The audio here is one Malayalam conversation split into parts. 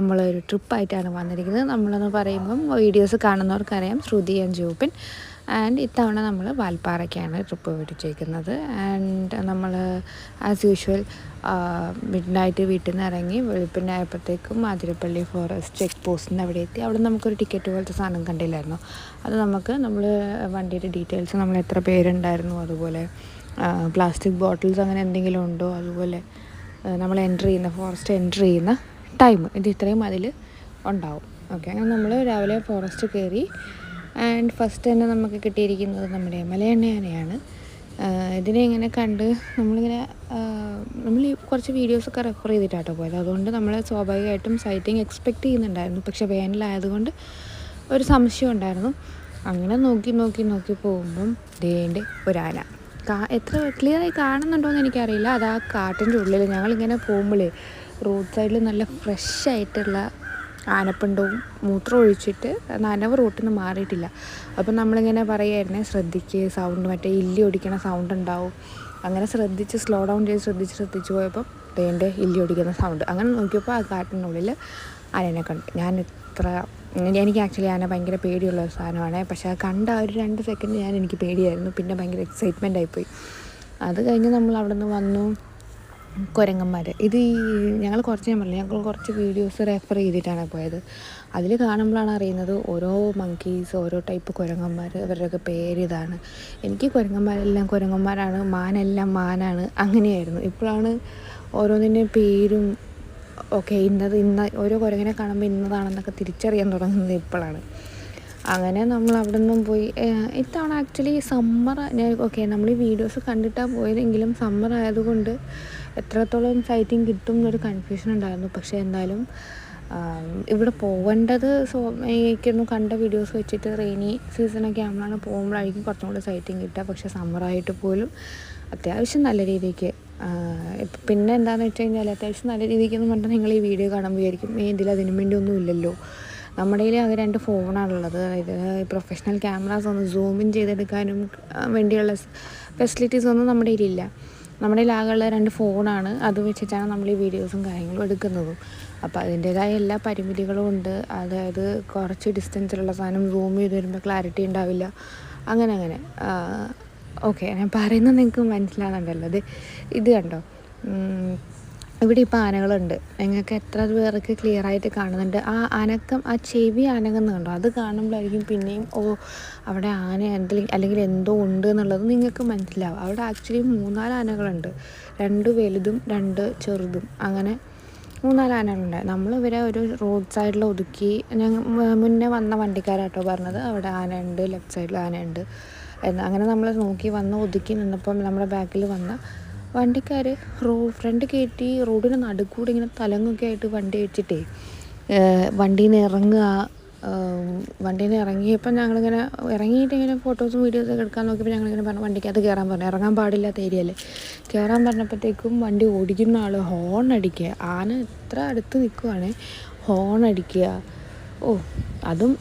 നമ്മളൊരു ട്രിപ്പായിട്ടാണ് വന്നിരിക്കുന്നത്. നമ്മളെന്ന് പറയുമ്പം വീഡിയോസ് കാണുന്നവർക്കറിയാം, ശ്രുതി ആൻഡ് ജൂബിൻ. ആൻഡ് ഇത്തവണ നമ്മൾ വാൽപ്പാറയ്ക്കാണ് ട്രിപ്പ് പിടിച്ചേക്കുന്നത്. ആൻഡ് നമ്മൾ ആസ് യൂഷ്വൽ മിഡ് നൈറ്റ് വീട്ടിൽ നിന്ന് ഇറങ്ങി വെളുപ്പിനെ ആയപ്പോഴത്തേക്കും അതിരപ്പള്ളി ഫോറസ്റ്റ് ചെക്ക് പോസ്റ്റിൻ്റെ അവിടെ എത്തി. അവിടെ നമുക്കൊരു ടിക്കറ്റ് പോലത്തെ സാധനം കണ്ടില്ലായിരുന്നു. അത് നമ്മൾ വണ്ടിയുടെ ഡീറ്റെയിൽസ്, നമ്മൾ എത്ര പേരുണ്ടായിരുന്നു, അതുപോലെ പ്ലാസ്റ്റിക് ബോട്ടിൽസ് അങ്ങനെ എന്തെങ്കിലും ഉണ്ടോ, അതുപോലെ നമ്മൾ ഫോറസ്റ്റ് എൻട്രി ചെയ്യുന്ന ടൈം, ഇത് ഇത്രയും അതിൽ ഉണ്ടാവും. ഓക്കെ, അങ്ങനെ നമ്മൾ രാവിലെ ഫോറസ്റ്റ് കയറി. ആൻഡ് ഫസ്റ്റ് തന്നെ നമുക്ക് കിട്ടിയിരിക്കുന്നത് നമ്മുടെ മലയണ്ണയാനയാണ്. ഇതിനെ ഇങ്ങനെ കണ്ട് നമ്മൾ ഈ കുറച്ച് വീഡിയോസൊക്കെ റെഫർ ചെയ്തിട്ടാട്ടോ പോയത്. അതുകൊണ്ട് നമ്മൾ സ്വാഭാവികമായിട്ടും സൈറ്റിങ് എക്സ്പെക്റ്റ് ചെയ്യുന്നുണ്ടായിരുന്നു. പക്ഷേ വേനലായതുകൊണ്ട് ഒരു സംശയം ഉണ്ടായിരുന്നു. അങ്ങനെ നോക്കി പോകുമ്പം ദേൻ്റെ ഒരാന. എത്ര ക്ലിയറായി കാണുന്നുണ്ടോയെന്ന് എനിക്കറിയില്ല. അത് ആ കാട്ടിൻ്റെ ഉള്ളിൽ ഞങ്ങളിങ്ങനെ പോകുമ്പോൾ റോഡ് സൈഡിൽ നല്ല ഫ്രഷ് ആയിട്ടുള്ള ആനപ്പിണ്ടവും മൂത്രം ഒഴിച്ചിട്ട് നനവ് റോട്ടിൽ നിന്ന് മാറിയിട്ടില്ല. അപ്പം നമ്മളിങ്ങനെ പറയുമായിരുന്നേ, ശ്രദ്ധിക്ക്, സൗണ്ട് മറ്റേ ഇല്ലി ഒടിക്കണ സൗണ്ട് ഉണ്ടാവും. അങ്ങനെ ശ്രദ്ധിച്ച് സ്ലോ ഡൗൺ ചെയ്ത് ശ്രദ്ധിച്ച് പോയപ്പം തേൻ്റെ ഇല്ലി ഒടിക്കുന്ന സൗണ്ട്. അങ്ങനെ നോക്കിയപ്പോൾ ആ കാട്ടിനുള്ളിൽ ആനേനെ കണ്ടു. എനിക്ക് ആക്ച്വലി ആന ഭയങ്കര പേടിയുള്ള ഒരു സാധനമാണ്. പക്ഷേ ആ കണ്ട ഒരു 2 സെക്കൻഡ് എനിക്ക് പേടിയായിരുന്നു. പിന്നെ ഭയങ്കര എക്സൈറ്റ്മെൻ്റ് ആയിപ്പോയി. അത് കഴിഞ്ഞ് നമ്മൾ അവിടെ നിന്ന് വന്നു. കുരങ്ങന്മാർ, ഞങ്ങൾ കുറച്ച് വീഡിയോസ് റെഫർ ചെയ്തിട്ടാണ് പോയത്. അതിൽ കാണുമ്പോഴാണ് അറിയുന്നത് ഓരോ മങ്കീസ്, ഓരോ ടൈപ്പ് കുരങ്ങന്മാർ, അവരുടെയൊക്കെ പേര് ഇതാണ്. എനിക്ക് കുരങ്ങന്മാരെല്ലാം കുരങ്ങന്മാരാണ്, മാനെല്ലാം മാനാണ്, അങ്ങനെയായിരുന്നു. ഇപ്പോഴാണ് ഓരോന്നിൻ്റെ പേരും ഓക്കെ ഇന്ന ഓരോ കുരങ്ങനെ കാണുമ്പോൾ ഇന്നതാണെന്നൊക്കെ തിരിച്ചറിയാൻ തുടങ്ങുന്നത് ഇപ്പോഴാണ്. അങ്ങനെ നമ്മൾ അവിടെ നിന്നും പോയി. ഇത്തവണ ആക്ച്വലി സമ്മർ, നമ്മൾ ഈ വീഡിയോസ് കണ്ടിട്ടാണ് പോയതെങ്കിലും സമ്മർ ആയതുകൊണ്ട് എത്രത്തോളം സൈറ്റിങ് കിട്ടും എന്നൊരു കൺഫ്യൂഷൻ ഉണ്ടായിരുന്നു. പക്ഷേ എന്തായാലും ഇവിടെ പോകേണ്ടത് എനിക്കൊന്നും കണ്ട വീഡിയോസ് വെച്ചിട്ട് റെയിനി സീസണൊക്കെ ആകുമ്പോഴാണ് പോകുമ്പോഴായിരിക്കും കുറച്ചും കൂടി സൈറ്റിങ് കിട്ടുക. പക്ഷേ സമ്മറായിട്ട് പോലും അത്യാവശ്യം നല്ല രീതിക്ക് പിന്നെ എന്താണെന്ന് വെച്ച് കഴിഞ്ഞാൽ അത്യാവശ്യം നല്ല രീതിക്കെന്ന് പറഞ്ഞാൽ നിങ്ങൾ ഈ വീഡിയോ കാണുമ്പോൾ വിചാരിക്കും ഇതിലതിനും വേണ്ടി ഒന്നും ഇല്ലല്ലോ. നമ്മുടെ കയ്യിൽ അത് 2 ഫോണാണുള്ളത്. അതായത് പ്രൊഫഷണൽ ക്യാമറാസ് ഒന്ന് സൂം ഇൻ ചെയ്തെടുക്കാനും വേണ്ടിയുള്ള ഫെസിലിറ്റീസ് ഒന്നും നമ്മുടെ കയ്യിലില്ല. നമ്മുടെ കയ്യിൽ ആകെയുള്ള 2 ഫോണാണ്. അത് വെച്ചിട്ടാണ് നമ്മൾ ഈ വീഡിയോസും കാര്യങ്ങളും എടുക്കുന്നതും. അപ്പോൾ അതിൻ്റേതായ എല്ലാ പരിമിതികളും ഉണ്ട്. അതായത് കുറച്ച് ഡിസ്റ്റൻസിലുള്ള സാധനം സൂം ചെയ്ത് വരുമ്പോൾ ക്ലാരിറ്റി ഉണ്ടാവില്ല. അങ്ങനെ ഓക്കെ, ഞാൻ പറയുന്നത് നിങ്ങൾക്ക് മനസ്സിലാകുന്നുണ്ടല്ലോ. ഇത് കണ്ടോ, ഇവിടെ ഇപ്പോൾ ആനകളുണ്ട്. നിങ്ങൾക്ക് എത്ര പേർക്ക് ക്ലിയറായിട്ട് കാണുന്നുണ്ട്? ആ അനക്കം, ആ ചെവി അനങ്ങുന്ന കണ്ടോ? അത് കാണുമ്പോഴായിരിക്കും പിന്നെയും അവിടെ ആന അല്ലെങ്കിൽ എന്തോ ഉണ്ട് എന്നുള്ളത് നിങ്ങൾക്ക് മനസ്സിലാവും. അവിടെ ആക്ച്വലി 3-4 ആനകളുണ്ട്. 2 വലുതും 2 ചെറുതും, അങ്ങനെ 3-4 ആനകളുണ്ട്. നമ്മളിവരെ ഒരു റോഡ് സൈഡിൽ ഒതുക്കി. മുന്നേ വന്ന വണ്ടിക്കാരാട്ടോ പറഞ്ഞത് അവിടെ ആനയുണ്ട്, ലെഫ്റ്റ് സൈഡിൽ ആനയുണ്ട് എന്ന്. അങ്ങനെ നമ്മൾ നോക്കി വന്ന് ഒതുക്കി നിന്നപ്പം നമ്മുടെ ബാക്കിൽ വന്ന വണ്ടിക്കാർ ഫ്രണ്ട് കയറ്റി റോഡിന് നടുക്കൂടെ ഇങ്ങനെ തലങ്ങൊക്കെ ആയിട്ട് വണ്ടി വെച്ചിട്ടേ വണ്ടിയിൽ നിന്ന് ഇറങ്ങിയപ്പോൾ ഞങ്ങളിങ്ങനെ ഇറങ്ങിയിട്ട് ഇങ്ങനെ ഫോട്ടോസും വീഡിയോസൊക്കെ എടുക്കാൻ നോക്കിയപ്പോൾ ഞങ്ങളിങ്ങനെ പറഞ്ഞു വണ്ടിക്കകത്ത് കയറാൻ പറഞ്ഞു. ഇറങ്ങാൻ പാടില്ലാത്ത ഏരിയല്ലേ. കയറാൻ പറഞ്ഞപ്പോഴത്തേക്കും വണ്ടി ഓടിക്കുന്ന ആൾ ഹോൺ അടിക്കുക. ആന എത്ര അടുത്ത് നിൽക്കുവാണ്, ഹോൺ അടിക്കുക. അതും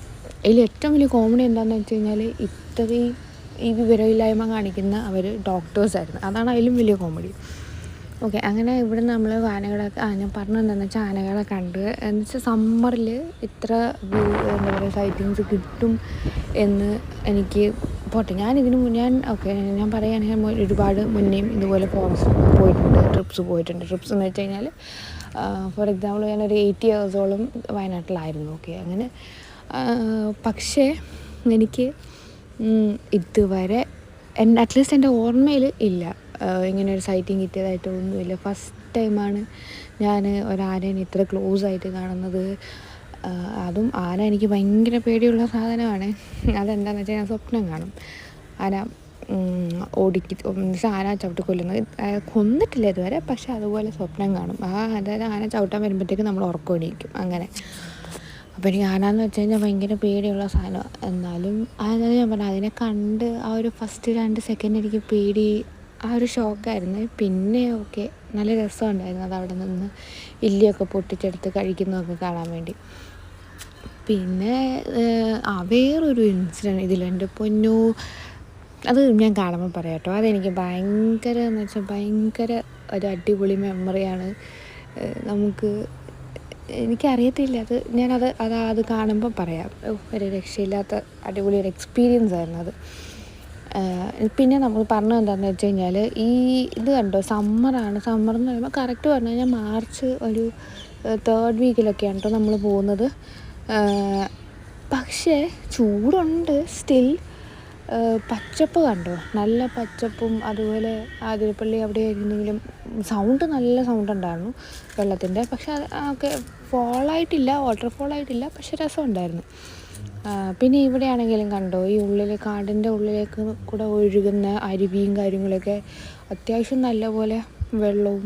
ഇതിൽ ഏറ്റവും വലിയ കോമഡി എന്താണെന്ന് വെച്ച് കഴിഞ്ഞാൽ ഇത്രയും ഈ വിവരമില്ലായ്മ കാണിക്കുന്ന അവർ ഡോക്ടേഴ്സായിരുന്നു. അതാണ് അതിലും വലിയ കോമഡി. ഓക്കെ, അങ്ങനെ ഇവിടെ നമ്മൾ ആനകളൊക്കെ ഞാൻ പറഞ്ഞു എന്താണെന്ന് വെച്ചാൽ ആനകളെ കണ്ട് എന്ന് വെച്ചാൽ സമ്മറിൽ ഇത്ര എന്താ പറയുക സൈറ്റിങ്സ് കിട്ടും എന്ന് എനിക്ക് പോട്ടെ. ഞാൻ പറയുകയാണെങ്കിൽ ഒരുപാട് മുന്നേയും ഇതുപോലെ ഫോറസ്റ്റ് ട്രിപ്സ് എന്ന് വെച്ച് കഴിഞ്ഞാൽ ഫോർ എക്സാമ്പിൾ ഞാനൊരു 8 ഇയേഴ്സോളം വയനാട്ടിലായിരുന്നു. ഓക്കെ, അങ്ങനെ പക്ഷേ എനിക്ക് ഇതുവരെ അറ്റ്ലീസ്റ്റ് എൻ്റെ ഓർമ്മയിൽ ഇല്ല ഇങ്ങനെ ഒരു സൈറ്റിങ് കിട്ടിയതായിട്ടൊന്നുമില്ല. ഫസ്റ്റ് ടൈമാണ് ഞാൻ ഒരാനേനെ ഇത്ര ക്ലോസ് ആയിട്ട് കാണുന്നത്. അതും ആന എനിക്ക് ഭയങ്കര പേടിയുള്ള സാധനമാണ്. അതെന്താണെന്ന് വെച്ചാൽ ഞാൻ സ്വപ്നം കാണും ആന ആന ചവിട്ടി കൊല്ലുന്നത്. കൊന്നിട്ടില്ല ഇതുവരെ, പക്ഷെ അതുപോലെ സ്വപ്നം കാണും. അതായത് ആന ചവിട്ടാൻ വരുമ്പോഴത്തേക്ക് നമ്മൾ ഉറക്കം എണീക്കും അങ്ങനെ. അപ്പോൾ എനിക്ക് ആനയെന്ന് വെച്ച് കഴിഞ്ഞാൽ ഭയങ്കര പേടിയുള്ള സാധനമാണ്. എന്നാലും അതായത് ഞാൻ പറഞ്ഞു, അതിനെ കണ്ട് ആ ഒരു ഫസ്റ്റ് 2 സെക്കൻഡ് എനിക്ക് പേടി, ആ ഒരു ഷോക്കായിരുന്നു. പിന്നെ ഓക്കെ, നല്ല രസമുണ്ടായിരുന്നു അത് അവിടെ നിന്ന് ഇല്ലിയൊക്കെ പൊട്ടിച്ചെടുത്ത് കഴിക്കുന്നതൊക്കെ കാണാൻ വേണ്ടി. പിന്നെ വേറൊരു ഇൻസിഡൻറ്റ് ഇതിലെൻ്റെ പൊന്നോ, അത് ഞാൻ കാണുമ്പോൾ പറയാം കേട്ടോ. അതെനിക്ക് ഭയങ്കര ഒരു അടിപൊളി മെമ്മറിയാണ്. നമുക്ക് എനിക്കറിയത്തില്ല, അത് കാണുമ്പോൾ പറയാം. ഒരു രക്ഷയില്ലാത്ത അടിപൊളി ഒരു എക്സ്പീരിയൻസ് ആയിരുന്നു അത്. പിന്നെ നമ്മൾ പറഞ്ഞത് എന്താണെന്ന് വെച്ച് കഴിഞ്ഞാൽ, ഇത് കണ്ടോ, സമ്മറാണ്. സമ്മർ എന്ന് പറയുമ്പോൾ കറക്റ്റ് പറഞ്ഞു കഴിഞ്ഞാൽ മാർച്ച് ഒരു 3rd വീക്കിലൊക്കെയാണ് കേട്ടോ നമ്മൾ പോകുന്നത്. പക്ഷേ ചൂടുണ്ട് സ്റ്റിൽ. പച്ചപ്പ് കണ്ടോ, നല്ല പച്ചപ്പും. അതുപോലെ ആതിരപ്പള്ളി അവിടെ ആയിരുന്നെങ്കിലും നല്ല സൗണ്ട് ഉണ്ടായിരുന്നു വെള്ളത്തിൻ്റെ. പക്ഷെ ഒക്കെ ഫോളായിട്ടില്ല, വാട്ടർഫോളായിട്ടില്ല, പക്ഷെ രസമുണ്ടായിരുന്നു. പിന്നെ ഇവിടെ ആണെങ്കിലും കണ്ടോ, ഈ കാടിൻ്റെ ഉള്ളിലേക്ക് കൂടെ ഒഴുകുന്ന അരുവിയും കാര്യങ്ങളൊക്കെ അത്യാവശ്യം നല്ലപോലെ വെള്ളവും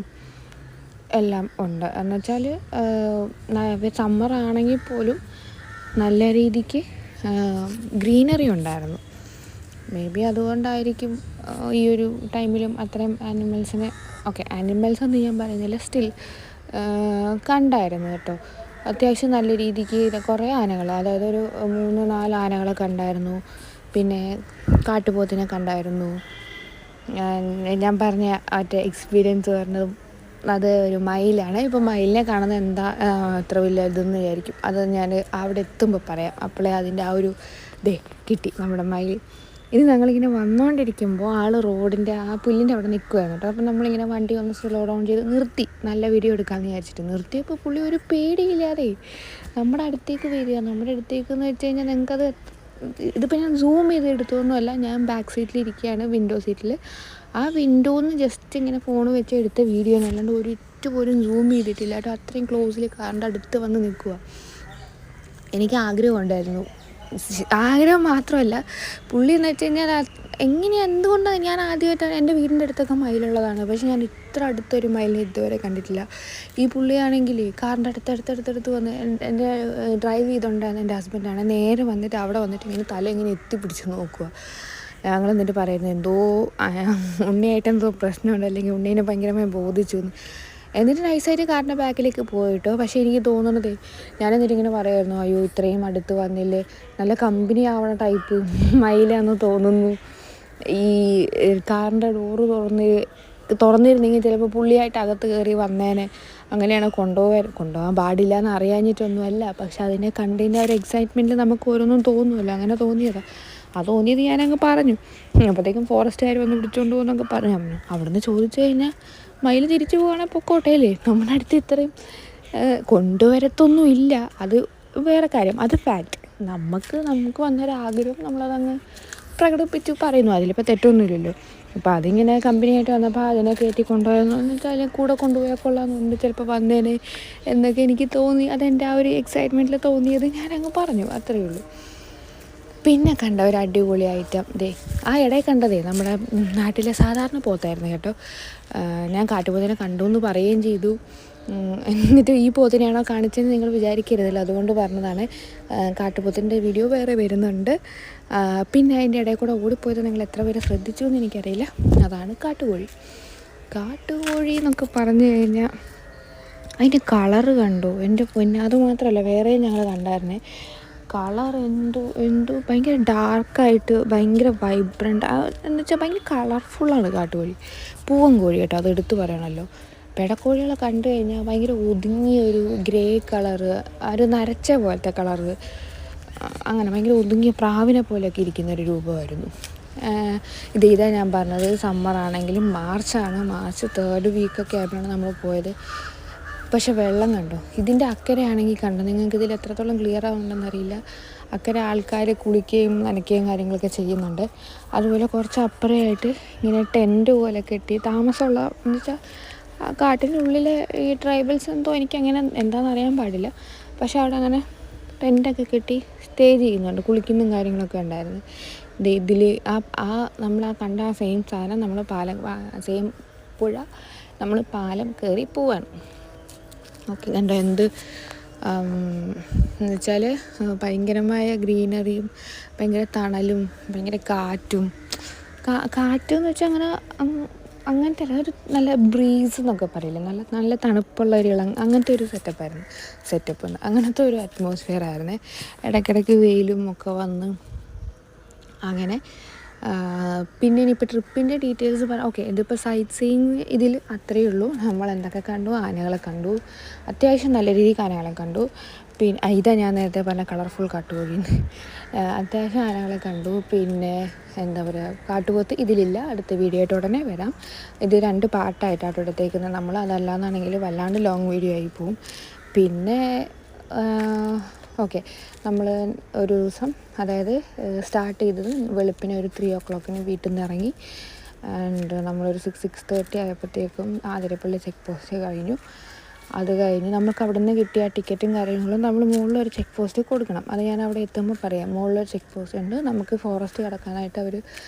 എല്ലാം ഉണ്ട്. എന്നുവെച്ചാൽ സമ്മറാണെങ്കിൽ പോലും നല്ല രീതിക്ക് ഗ്രീനറി ഉണ്ടായിരുന്നു. മേ ബി അതുകൊണ്ടായിരിക്കും ഈ ഒരു ടൈമിലും അത്രയും ആനിമൽസെന്ന് ഞാൻ പറയുന്നില്ല, സ്റ്റിൽ കണ്ടായിരുന്നു കേട്ടോ. അത്യാവശ്യം നല്ല രീതിക്ക് കുറേ ആനകൾ, അതായത് ഒരു 3-4 ആനകളെ കണ്ടായിരുന്നു. പിന്നെ കാട്ടുപോത്തിനെ കണ്ടായിരുന്നു. ഞാൻ പറഞ്ഞ മറ്റേ എക്സ്പീരിയൻസ് പറഞ്ഞതും അത് ഒരു മയിലാണ്. ഇപ്പം മയിലിനെ കാണുന്നത് എന്താ അത്ര വലിയ ഇതെന്ന് വിചാരിക്കും. അത് ഞാൻ അവിടെ എത്തുമ്പോൾ പറയാം. അപ്പോഴേ അതിൻ്റെ ആ ഒരു കിട്ടി നമ്മുടെ മയിൽ. ഇത് ഞങ്ങളിങ്ങനെ വന്നുകൊണ്ടിരിക്കുമ്പോൾ ആൾ റോഡിൻ്റെ ആ പുല്ലിൻ്റെ അവിടെ നിൽക്കുമായിരുന്നു കേട്ടോ. അപ്പം നമ്മളിങ്ങനെ വണ്ടി വന്ന് സ്ലോ ഡൗൺ ചെയ്ത് നിർത്തി, നല്ല വീഡിയോ എടുക്കാമെന്ന് വിചാരിച്ചിട്ട് നിർത്തിയപ്പോൾ പുള്ളി ഒരു പേടിയില്ലാതെ നമ്മുടെ അടുത്തേക്ക് വരിക. നമ്മുടെ അടുത്തേക്കെന്ന് വെച്ച് കഴിഞ്ഞാൽ നിങ്ങൾക്കത് ഇതിപ്പോൾ ഞാൻ സൂം ചെയ്ത് എടുത്തതൊന്നുമല്ല. ഞാൻ ബാക്ക് സീറ്റിലിരിക്കുകയാണ്, വിൻഡോ സീറ്റിൽ. ആ വിൻഡോന്ന് ജസ്റ്റ് ഇങ്ങനെ ഫോൺ വെച്ച് എടുത്ത വീഡിയോ ആണ്, അല്ലാണ്ട് ഒരിറ്റ് പോലും സൂം ചെയ്തിട്ടില്ല കേട്ടോ. അത്രയും ക്ലോസിൽ കാറിൻ്റെ അടുത്ത് വന്ന് നിൽക്കുക. എനിക്ക് ആഗ്രഹം ഉണ്ടായിരുന്നു. ആഗ്രഹം മാത്രമല്ല, പുള്ളി എന്ന് വെച്ച് കഴിഞ്ഞാൽ എന്തുകൊണ്ടാണ് ഞാൻ ആദ്യമായിട്ടാണ്, എൻ്റെ വീടിൻ്റെ അടുത്തൊക്കെ മയിലുള്ളതാണ്, പക്ഷെ ഞാൻ ഇത്ര അടുത്തൊരു മയിലിനെ ഇതുവരെ കണ്ടിട്ടില്ല. ഈ പുള്ളിയാണെങ്കിൽ കാറിൻ്റെ അടുത്തടുത്ത് വന്ന് എൻ്റെ ഡ്രൈവ് ചെയ്തുകൊണ്ടായിരുന്നു എൻ്റെ ഹസ്ബൻഡാണ്, നേരെ വന്നിട്ട് അവിടെ വന്നിട്ട് ഇങ്ങനെ തല ഇങ്ങനെ എത്തിപ്പിടിച്ച് നോക്കുക. ഞങ്ങൾ എന്നിട്ട് പറയുന്നത് എന്തോ ഉണ്ണിയായിട്ടെന്തോ പ്രശ്നമുണ്ട്, അല്ലെങ്കിൽ ഉണ്ണീനെ ഭയങ്കരമായി ബോധിച്ചു എന്ന്. എന്നിട്ട് നൈസായിട്ട് കാറിൻ്റെ ബാക്കിലേക്ക് പോയിട്ടോ. പക്ഷേ എനിക്ക് തോന്നുന്നത്, ഞാനെന്നിട്ട് ഇങ്ങനെ പറയുമായിരുന്നു, അയ്യോ ഇത്രയും അടുത്ത് വന്നില്ലേ, നല്ല കമ്പനി ആവണ ടൈപ്പ് മയിലാണെന്ന് തോന്നുന്നു. ഈ കാറിൻ്റെ ഡോറ് തുറന്നിരുന്നെങ്കിൽ ചിലപ്പോൾ പുള്ളിയായിട്ട് അകത്ത് കയറി വന്നേനെ. അങ്ങനെയാണ് കൊണ്ടുപോകാൻ പാടില്ല എന്ന് അറിയാഞ്ഞിട്ടൊന്നുമല്ല, പക്ഷെ അതിനെ കണ്ടതിൻ്റെ ഒരു എക്സൈറ്റ്മെൻറ്റിൽ നമുക്ക് ഓരോന്നും തോന്നുമല്ലോ. അങ്ങനെ തോന്നിയതാണ്. തോന്നിയത് ഞാനങ്ങ് പറഞ്ഞു. അപ്പോഴത്തേക്കും ഫോറസ്റ്റുകാർ വന്ന് പിടിച്ചുകൊണ്ട് പോകുന്നൊക്കെ പറഞ്ഞു. അവിടുന്ന് ചോദിച്ചു കഴിഞ്ഞാൽ മയിൽ തിരിച്ചു പോവുകയാണെങ്കിൽ പൊക്കോട്ടേലേ, നമ്മുടെ അടുത്ത് ഇത്രയും കൊണ്ടുവരത്തൊന്നും ഇല്ല. അത് വേറെ കാര്യം, അത് ഫാക്റ്റ്. നമുക്ക് വന്നൊരാഗ്രഹം നമ്മളതങ്ങ് പ്രകടിപ്പിച്ചു പറയുന്നു. അതിലിപ്പോൾ തെറ്റൊന്നുമില്ലല്ലോ. അപ്പോൾ അതിങ്ങനെ കമ്പനിയായിട്ട് വന്നപ്പോൾ അതിനെ കയറ്റി കൊണ്ടുപോയെന്ന് വെച്ചാൽ കൂടെ കൊണ്ടുപോയാൽ കൊള്ളാമെന്നുണ്ട്, ചിലപ്പോൾ വന്നേനെ എന്നൊക്കെ എനിക്ക് തോന്നി. അതെൻ്റെ ആ ഒരു എക്സൈറ്റ്മെൻറ്റിൽ തോന്നിയത് ഞാനങ്ങ് പറഞ്ഞു, അത്രയേ ഉള്ളൂ. പിന്നെ കണ്ട ഒരു അടിപൊളി ഐറ്റം ആ ഇടയിൽ കണ്ടതേ നമ്മുടെ നാട്ടിലെ സാധാരണ പോത്തായിരുന്നു കേട്ടോ. ഞാൻ കാട്ടുപോത്തിനെ കണ്ടു എന്ന് പറയുകയും ചെയ്തു. എന്നിട്ട് ഈ പോത്തിനെയാണോ കാണിച്ചതെന്ന് നിങ്ങൾ വിചാരിക്കരുതല്ലോ, അതുകൊണ്ട് പറഞ്ഞതാണ്. കാട്ടുപോത്തിൻ്റെ വീഡിയോ വേറെ വരുന്നുണ്ട്. പിന്നെ അതിൻ്റെ ഇടയിൽ കൂടെ ഓടിപ്പോയത് നിങ്ങൾ എത്ര പേര് ശ്രദ്ധിച്ചു എന്ന് എനിക്കറിയില്ല. അതാണ് കാട്ടുകോഴി എന്നൊക്കെ പറഞ്ഞു കഴിഞ്ഞാൽ അതിൻ്റെ കളറ് കണ്ടു എൻ്റെ പൊന്നെ. അതുമാത്രമല്ല വേറെയും ഞങ്ങൾ കണ്ടായിരുന്നേ. കളർ എന്തോ ഭയങ്കര ഡാർക്കായിട്ട് ഭയങ്കര വൈബ്രൻ്റ് എന്ന് വെച്ചാൽ ഭയങ്കര കളർഫുള്ളാണ് കാട്ടുകോഴി. പൂവൻ കോഴി കേട്ടോ, അത് എടുത്ത് പറയണമല്ലോ. പെടക്കോഴികളെ കണ്ടു കഴിഞ്ഞാൽ ഭയങ്കര ഒതുങ്ങിയ ഒരു ഗ്രേ കളറ്, ഒരു നരച്ച പോലത്തെ കളറ്, അങ്ങനെ ഭയങ്കര ഒതുങ്ങിയ പ്രാവിനെ പോലെയൊക്കെ ഇരിക്കുന്നൊരു രൂപമായിരുന്നു. ഇതാ ഞാൻ പറഞ്ഞത്, സമ്മറാണെങ്കിലും മാർച്ച് 3rd വീക്കൊക്കെ ആയപ്പോഴാണ് നമ്മൾ പോയത്. പക്ഷെ വെള്ളം കണ്ടോ, ഇതിൻ്റെ അക്കരയാണെങ്കിൽ കണ്ടോ, നിങ്ങൾക്ക് ഇതിൽ എത്രത്തോളം ക്ലിയർ ആവുന്നുണ്ടെന്നറിയില്ല. അക്കരെ ആൾക്കാർ കുളിക്കുകയും നനയ്ക്കുകയും കാര്യങ്ങളൊക്കെ ചെയ്യുന്നുണ്ട്. അതുപോലെ കുറച്ച് അപ്പുറമായിട്ട് ഇങ്ങനെ ടെൻറ്റ് പോലെ കെട്ടി താമസമുള്ള, എന്ന് വെച്ചാൽ ആ കാട്ടിനുള്ളിലെ ഈ ട്രൈബൽസ് എനിക്കങ്ങനെ എന്താണെന്ന് അറിയാൻ പാടില്ല, പക്ഷെ അവിടെ അങ്ങനെ ടെൻറ്റൊക്കെ കെട്ടി സ്റ്റേ ചെയ്യുന്നുണ്ട്, കുളിക്കുന്നതും കാര്യങ്ങളൊക്കെ ഉണ്ടായിരുന്നു. ഇതിൽ നമ്മൾ കണ്ട ആ സെയിം സാധനം നമ്മൾ സെയിം പുഴ നമ്മൾ പാലം കയറി പോവാണ്. ഓക്കെ, കണ്ടോ എന്ത് എന്ന് വെച്ചാൽ ഭയങ്കരമായ ഗ്രീനറിയും ഭയങ്കര തണലും ഭയങ്കര കാറ്റെന്ന് വെച്ചാൽ അങ്ങനത്തെ അല്ല, ഒരു നല്ല ബ്രീസ് എന്നൊക്കെ പറയില്ലേ, നല്ല തണുപ്പുള്ള ഒരു അങ്ങനത്തെ ഒരു സെറ്റപ്പ് ഉണ്ട്. അങ്ങനത്തെ ഒരു അറ്റ്മോസ്ഫിയർ ആയിരുന്നേ. ഇടയ്ക്കിടയ്ക്ക് വെയിലും ഒക്കെ വന്ന് അങ്ങനെ പിന്നെ ഇനിയിപ്പോൾ ട്രിപ്പിൻ്റെ ഡീറ്റെയിൽസ് പറയാം. ഓക്കെ, ഇതിപ്പോൾ സൈറ്റ് സീയിങ് ഇതിൽ അത്രയേ ഉള്ളൂ. നമ്മൾ എന്തൊക്കെ കണ്ടു, ആനകളെ കണ്ടു, അത്യാവശ്യം നല്ല രീതിക്ക് ആനകളെ കണ്ടു. പിന്നെ ഇതാ ഞാൻ നേരത്തെ പറഞ്ഞ കളർഫുൾ കാട്ടുകോഴിന്ന്, അത്യാവശ്യം ആനകളെ കണ്ടു. പിന്നെ എന്താ പറയുക, കാട്ടുപോത്ത് ഇതിലില്ല, അടുത്ത വീഡിയോ ആയിട്ട് ഉടനെ വരാം. ഇത് 2 പാർട്ടായിട്ടാണ് എടുത്തേക്കുന്നത് നമ്മൾ. അതല്ലാന്നാണെങ്കിൽ വല്ലാണ്ട് ലോങ് വീഡിയോ ആയി പോവും. പിന്നെ ഓക്കെ, നമ്മൾ ഒരു ദിവസം, അതായത് സ്റ്റാർട്ട് ചെയ്തത് വെളുപ്പിന് ഒരു 3 o'clock വീട്ടിൽ നിന്ന് ഇറങ്ങി. ആൻഡ് നമ്മളൊരു 6:30 ആയപ്പോഴത്തേക്കും ആതിരപ്പള്ളി ചെക്ക് പോസ്റ്റ് കഴിഞ്ഞു. അത് കഴിഞ്ഞ് നമുക്ക് അവിടെ നിന്ന് കിട്ടിയ ടിക്കറ്റും കാര്യങ്ങളും നമ്മൾ മുകളിലൊരു ചെക്ക് പോസ്റ്റ് കൊടുക്കണം. അത് ഞാൻ അവിടെ എത്തുമ്പോൾ പറയാം. മുകളിലൊരു ചെക്ക് പോസ്റ്റ് ഉണ്ട്. നമുക്ക് ഫോറസ്റ്റ് കിടക്കാനായിട്ട് അവർ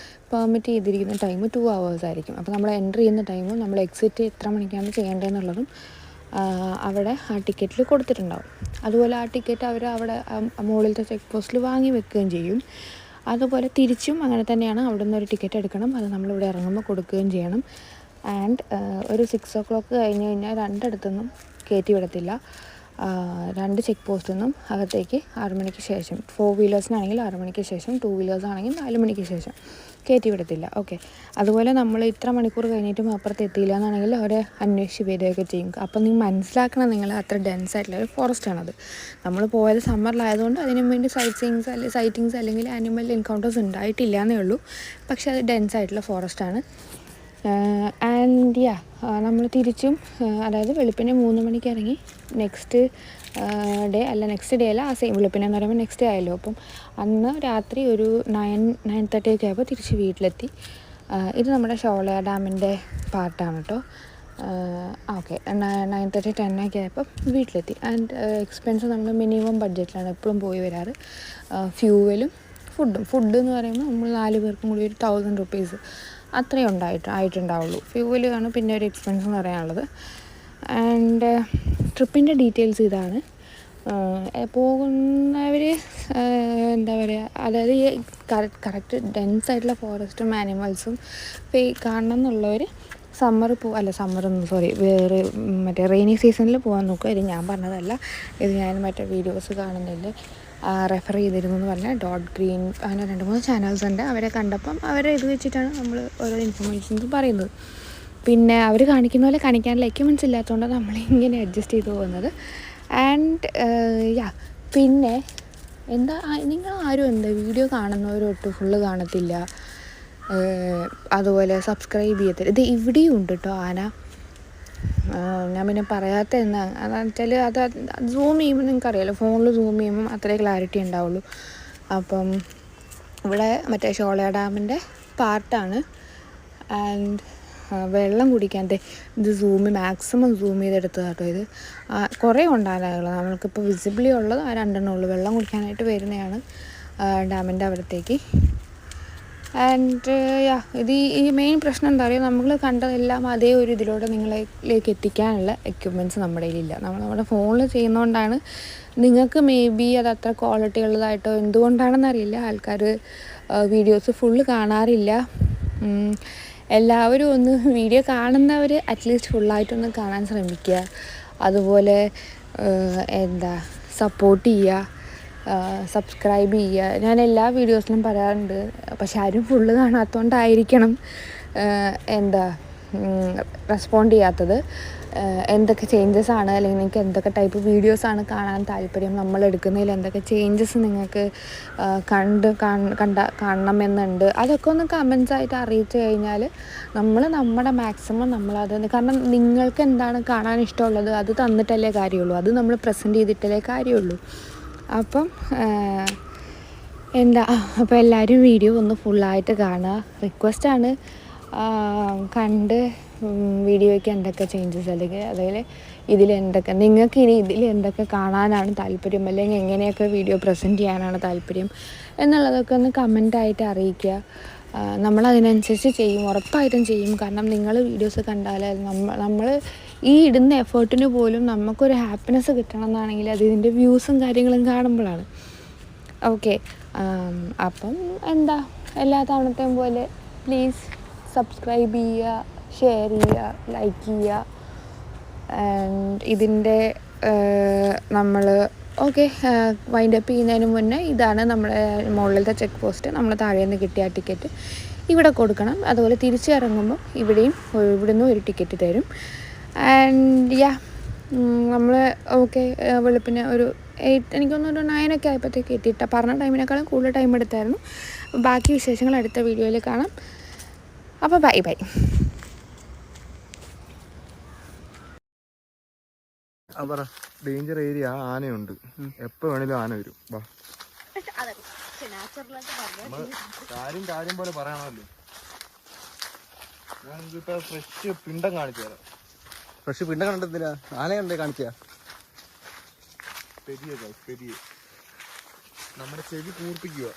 പെർമിറ്റ് ചെയ്തിരിക്കുന്ന ടൈം 2 hours ആയിരിക്കും. അപ്പോൾ നമ്മൾ എൻട്രി ചെയ്യുന്ന ടൈമും നമ്മൾ എക്സിറ്റ് എത്ര മണിക്കാണ് ചെയ്യേണ്ടതെന്നുള്ളതും അവിടെ ആ ടിക്കറ്റിൽ കൊടുത്തിട്ടുണ്ടാവും. അതുപോലെ ആ ടിക്കറ്റ് അവർ അവിടെ മുകളിലത്തെ ചെക്ക് പോസ്റ്റിൽ വാങ്ങി വെക്കുകയും ചെയ്യും. അതുപോലെ തിരിച്ചും അങ്ങനെ തന്നെയാണ്. അവിടെ നിന്ന് ഒരു ടിക്കറ്റ് എടുക്കണം, അത് നമ്മളിവിടെ ഇറങ്ങുമ്പോൾ കൊടുക്കുകയും ചെയ്യണം. ആൻഡ് ഒരു 6 o'clock കഴിഞ്ഞ് കഴിഞ്ഞാൽ 2 ഇടത്തുനിന്നും കയറ്റി വിടത്തില്ല. 2 ചെക്ക് പോസ്റ്റിൽ നിന്നും അകത്തേക്ക് 6 മണിക്ക് ശേഷം, 4 വീലേഴ്സിനാണെങ്കിൽ 6 മണിക്ക് ശേഷം, 2 വീലേഴ്സ് ആണെങ്കിൽ 4 മണിക്ക് ശേഷം കയറ്റി വിടത്തില്ല. ഓക്കെ, അതുപോലെ നമ്മൾ ഇത്ര മണിക്കൂർ കഴിഞ്ഞിട്ടും അപ്പുറത്ത് എത്തിയില്ല എന്നാണെങ്കിൽ അവരെ അന്വേഷിച്ച് വരികയൊക്കെ ചെയ്യും. അപ്പം നിങ്ങൾ മനസ്സിലാക്കണം, നിങ്ങൾ അത്ര ഡെൻസ് ആയിട്ടുള്ള ഒരു ഫോറസ്റ്റാണത്. നമ്മൾ പോയത് സമ്മറിലായതുകൊണ്ട് അതിനു വേണ്ടി സൈറ്റിങ്സ് അല്ലെങ്കിൽ ആനിമൽ എൻകൗണ്ടേഴ്സ് ഉണ്ടായിട്ടില്ല എന്നേ ഉള്ളൂ. പക്ഷേ അത് ഡെൻസ് ആയിട്ടുള്ള ഫോറസ്റ്റാണ്. ആൻഡ് നമ്മൾ തിരിച്ചും, അതായത് വെളുപ്പിനെ 3 മണിക്ക് ഇറങ്ങി നെക്സ്റ്റ് ഡേ അല്ല ആ സെയിം വെളുപ്പിനെ എന്ന് പറയുമ്പോൾ നെക്സ്റ്റ് ഡേ ആയല്ലോ. അപ്പം അന്ന് രാത്രി ഒരു 9-9:30 ഒക്കെ ആയപ്പോൾ തിരിച്ച് വീട്ടിലെത്തി. ഇത് നമ്മുടെ ഷോളയാർ ഡാമിൻ്റെ പാർട്ടാണ് കേട്ടോ. ഓക്കെ, 9:30-10 ഒക്കെ ആയപ്പോൾ വീട്ടിലെത്തി. ആൻഡ് എക്സ്പെൻസ് നമ്മൾ മിനിമം ബഡ്ജറ്റിലാണ് എപ്പോഴും പോയി വരാറ്. ഫ്യൂവലും ഫുഡ് എന്ന് പറയുമ്പോൾ നമ്മൾ 4 പേർക്കും കൂടി ഒരു 1000 rupees അത്രയും ആയിട്ടുണ്ടാവുള്ളൂ. ഫ്യൂവൽ ആണ് പിന്നെ ഒരു എക്സ്പെൻസ് എന്ന് പറയാനുള്ളത്. ആൻഡ് ട്രിപ്പിൻ്റെ ഡീറ്റെയിൽസ് ഇതാണ്. പോകുന്നവർ എന്താ പറയുക, അതായത് ഈ കറക്റ്റ് ഡെൻസ് ആയിട്ടുള്ള ഫോറസ്റ്റും ആനിമൽസും കാണണം എന്നുള്ളവർ വേറെ മറ്റേ റെയിനി സീസണിൽ പോകാൻ നോക്കുക. ഇത് ഞാൻ പറഞ്ഞതല്ല, ഇത് ഞാൻ മറ്റേ വീഡിയോസ് കാണുന്നില്ല റെഫർ ചെയ്തിരുന്നു എന്ന് പറഞ്ഞാൽ .green അങ്ങനെ 2-3 ചാനൽസ് ഉണ്ട്. അവരെ കണ്ടപ്പം അവരെ ഇത് വെച്ചിട്ടാണ് നമ്മൾ ഓരോ ഇൻഫർമേഷൻസ് പറയുന്നത്. പിന്നെ അവർ കാണിക്കുന്ന പോലെ കാണിക്കാനുള്ള എക്യുപ്മെൻറ്റ്സ് ഇല്ലാത്തതുകൊണ്ട് നമ്മളിങ്ങനെ അഡ്ജസ്റ്റ് ചെയ്ത് പോകുന്നത്. ആൻഡ് പിന്നെ നിങ്ങൾ ആരും വീഡിയോ കാണുന്നവരൊട്ട് ഫുള്ള് കാണത്തില്ല, അതുപോലെ സബ്സ്ക്രൈബ് ചെയ്യത്തില്ല. ഇത് ഇവിടെയും ഉണ്ട് കേട്ടോ ആന. ഞാൻ പിന്നെ പറയാത്ത എന്താണെന്ന് വെച്ചാൽ അത് സൂം ചെയ്യുമ്പോൾ നിങ്ങൾക്കറിയാമല്ലോ, ഫോണിൽ സൂം ചെയ്യുമ്പം അത്രേ ക്ലാരിറ്റി ഉണ്ടാവുള്ളൂ. അപ്പം ഇവിടെ മറ്റേ ഷോളയാർ ഡാമിൻ്റെ പാർട്ടാണ്. ആൻഡ് വെള്ളം കുടിക്കാൻ ഇത് മാക്സിമം സൂം ചെയ്തെടുത്തത് കേട്ടോ. ഇത് കുറേ ഉണ്ടാകുന്നത് നമ്മൾക്കിപ്പോൾ വിസിബിളി ഉള്ളത് ആ 2 ഉള്ളൂ. വെള്ളം കുടിക്കാനായിട്ട് വരുന്നതാണ് ഡാമിൻ്റെ അവിടത്തേക്ക്. ആൻഡ് ഇത് ഈ മെയിൻ പ്രശ്നം എന്താ പറയുക, നമ്മൾ കണ്ടതെല്ലാം അതേ ഒരു ഇതിലൂടെ നിങ്ങളിലേക്ക് എത്തിക്കാനുള്ള എക്യുപ്മെൻറ്റ്സ് നമ്മുടെ കയ്യിലില്ല. നമ്മുടെ ഫോണിൽ ചെയ്യുന്നതുകൊണ്ടാണ്. നിങ്ങൾക്ക് മേ ബി അത് അത്ര ക്വാളിറ്റി ഉള്ളതായിട്ടോ എന്തുകൊണ്ടാണെന്നറിയില്ല ആൾക്കാർ വീഡിയോസ് ഫുള്ള് കാണാറില്ല. എല്ലാവരും ഒന്ന് വീഡിയോ കാണുന്നവർ അറ്റ്ലീസ്റ്റ് ഫുള്ളായിട്ടൊന്ന് കാണാൻ ശ്രമിക്കുക. അതുപോലെ സപ്പോർട്ട് ചെയ്യുക, സബ്സ്ക്രൈബ് ചെയ്യുക. ഞാൻ എല്ലാ വീഡിയോസിലും പറയാറുണ്ട്, പക്ഷെ ആരും ഫുള്ള് കാണാത്തതുകൊണ്ടായിരിക്കണം റെസ്പോണ്ട് ചെയ്യാത്തത്. എന്തൊക്കെ ചേഞ്ചസ് ആണ്, അല്ലെങ്കിൽ നിങ്ങൾക്ക് എന്തൊക്കെ ടൈപ്പ് വീഡിയോസാണ് കാണാൻ താല്പര്യം, നമ്മൾ എടുക്കുന്നതിൽ എന്തൊക്കെ ചേഞ്ചസ് നിങ്ങൾക്ക് കാണണമെന്നുണ്ട്, അതൊക്കെ ഒന്ന് കമൻസ് ആയിട്ട് അറിയിച്ചു കഴിഞ്ഞാൽ നമ്മുടെ മാക്സിമം നമ്മളത്, കാരണം നിങ്ങൾക്ക് എന്താണ് കാണാൻ ഇഷ്ടമുള്ളത് അത് തന്നിട്ടല്ലേ കാര്യമുള്ളൂ, അത് നമ്മൾ പ്രസൻറ്റ് ചെയ്തിട്ടല്ലേ കാര്യമുള്ളൂ. അപ്പം അപ്പോൾ എല്ലാവരും വീഡിയോ ഒന്ന് ഫുള്ളായിട്ട് കാണുക, റിക്വസ്റ്റാണ്. കണ്ട് വീഡിയോയ്ക്ക് എന്തൊക്കെ ചേഞ്ചസ് അല്ലെങ്കിൽ ഇതിലെന്തൊക്കെ നിങ്ങൾക്ക് ഇനി ഇതിലെന്തൊക്കെ കാണാനാണ് താല്പര്യം, അല്ലെങ്കിൽ എങ്ങനെയൊക്കെ വീഡിയോ പ്രസൻറ്റ് ചെയ്യാനാണ് താല്പര്യം എന്നുള്ളതൊക്കെ ഒന്ന് കമൻ്റായിട്ട് അറിയിക്കുക. നമ്മളതിനനുസരിച്ച് ചെയ്യും, ഉറപ്പായിട്ടും ചെയ്യും. കാരണം നിങ്ങൾ വീഡിയോസ് കണ്ടാൽ നമ്മൾ ഈ ഇടുന്ന എഫേർട്ടിന് പോലും നമുക്കൊരു ഹാപ്പിനെസ് കിട്ടണം എന്നാണെങ്കിൽ അത് ഇതിൻ്റെ വ്യൂസും കാര്യങ്ങളും കാണുമ്പോഴാണ്. ഓക്കെ, അപ്പം എല്ലാ തവണത്തെയും പോലെ പ്ലീസ് സബ്സ്ക്രൈബ് ചെയ്യുക, ഷെയർ ചെയ്യുക, ലൈക്ക് ചെയ്യുക. ആൻഡ് ഇതിൻ്റെ നമ്മൾ ഓക്കെ, വൈൻഡ് അപ്പ് ചെയ്യുന്നതിന് മുന്നേ ഇതാണ് നമ്മുടെ മുകളിലത്തെ ചെക്ക് പോസ്റ്റ്. നമ്മൾ താഴെ നിന്ന് കിട്ടിയ ടിക്കറ്റ് ഇവിടെ കൊടുക്കണം. അതുപോലെ തിരിച്ചിറങ്ങുമ്പോൾ ഇവിടുന്ന് ഒരു ടിക്കറ്റ് തരും. ആൻഡ് നമ്മൾ ഓക്കെ വെളുപ്പിന് ഒരു 8, എനിക്കൊന്നും ഒരു 9 ഒക്കെ ആയപ്പോഴത്തേക്ക് എത്തിയിട്ട പറഞ്ഞ ടൈമിനേക്കാളും കൂടുതൽ ടൈം എടുത്തായിരുന്നു. ബാക്കി വിശേഷങ്ങൾ അടുത്ത വീഡിയോയിൽ കാണാം. അപ്പോൾ ബൈ ബൈ. ഡേഞ്ചർ ഏരിയ, ആനയുണ്ട്. എപ്പോ വേണേലും ആന വരും. കാര്യം പോലെ പറയാണല്ലോ. ഞാനിപ്പോ ഫ്രഷ് പിണ്ടം കാണിച്ചു തരാം. ഫ്രഷ് പിണ്ടം കണ്ടെത്തില്ല, ആന കണ്ടേ കാണിച്ചാ. പെരിയ നമ്മുടെ ചെവി കൂർപ്പിക്കുക.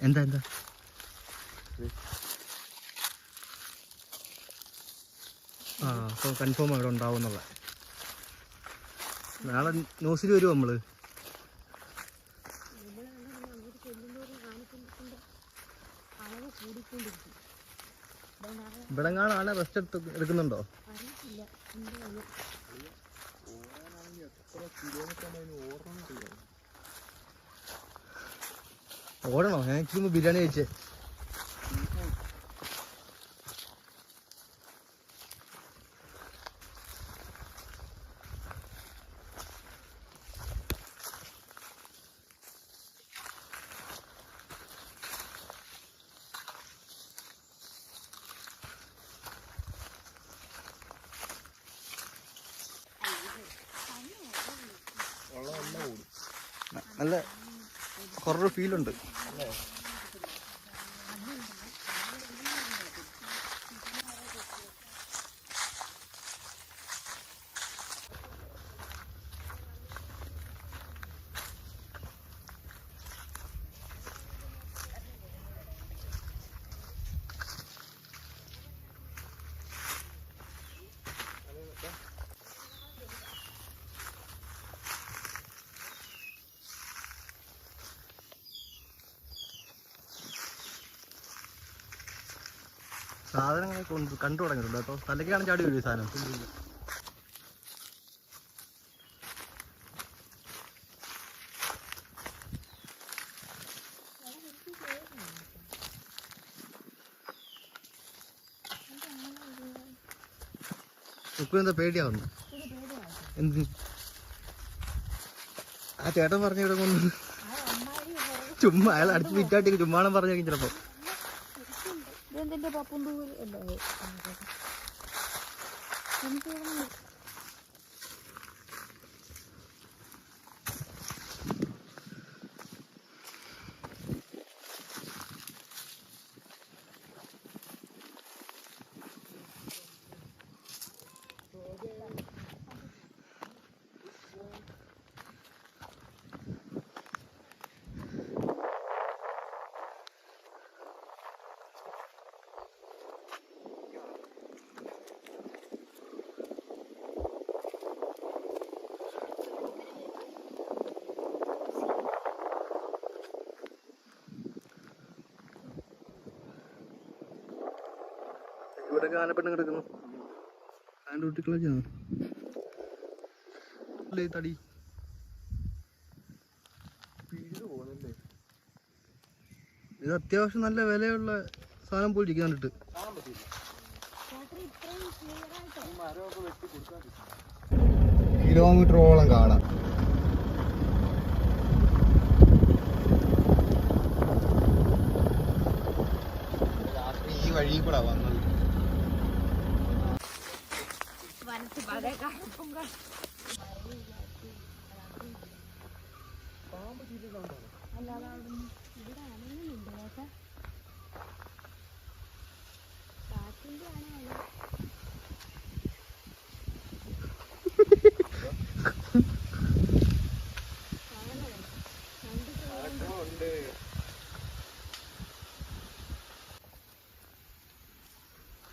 എന്താ അപ്പോൾ കൺഫേം അവിടെ ഉണ്ടാവും എന്നുള്ള. നാളെ ന്യൂസിൽ വരുമോ നമ്മള്? ഇവിടെ ആന റെസ്റ്റ് എടുക്കുന്നുണ്ടോ? ഓടണോ? ഞാൻ ഇച്ചിരി ബിരിയാണി കഴിച്ചേ. നല്ല ഹൊറർ ഫീലുണ്ട്. സാധനങ്ങൾ കണ്ടു തുടങ്ങിയിട്ടുണ്ട് കേട്ടോ. തലക്കാണ് ചാടി വരും സാധനം. എന്താ പേടിയാവുന്നു? എന്ത്? ആ ചേട്ടൻ പറഞ്ഞ ഇവിടെ കൊണ്ട് ചുമ്മാ അയാൾ അടിച്ച് വിറ്റാട്ടി ചുമ്മാണം പറഞ്ഞേക്കും ചിലപ്പോ. ഇവിടെ ആനപ്പെണ്ണം കിടക്കുന്നു. ആൻ്റെ കുട്ടിക്കളാണ് തടി. ഇത് അത്യാവശ്യം നല്ല വിലയുള്ള സാധനം പോയി ഇരിക്കാനിട്ട്. കിലോമീറ്ററോളം കാണാം. രാത്രി ഈ വഴി കൂടെ വന്നത്.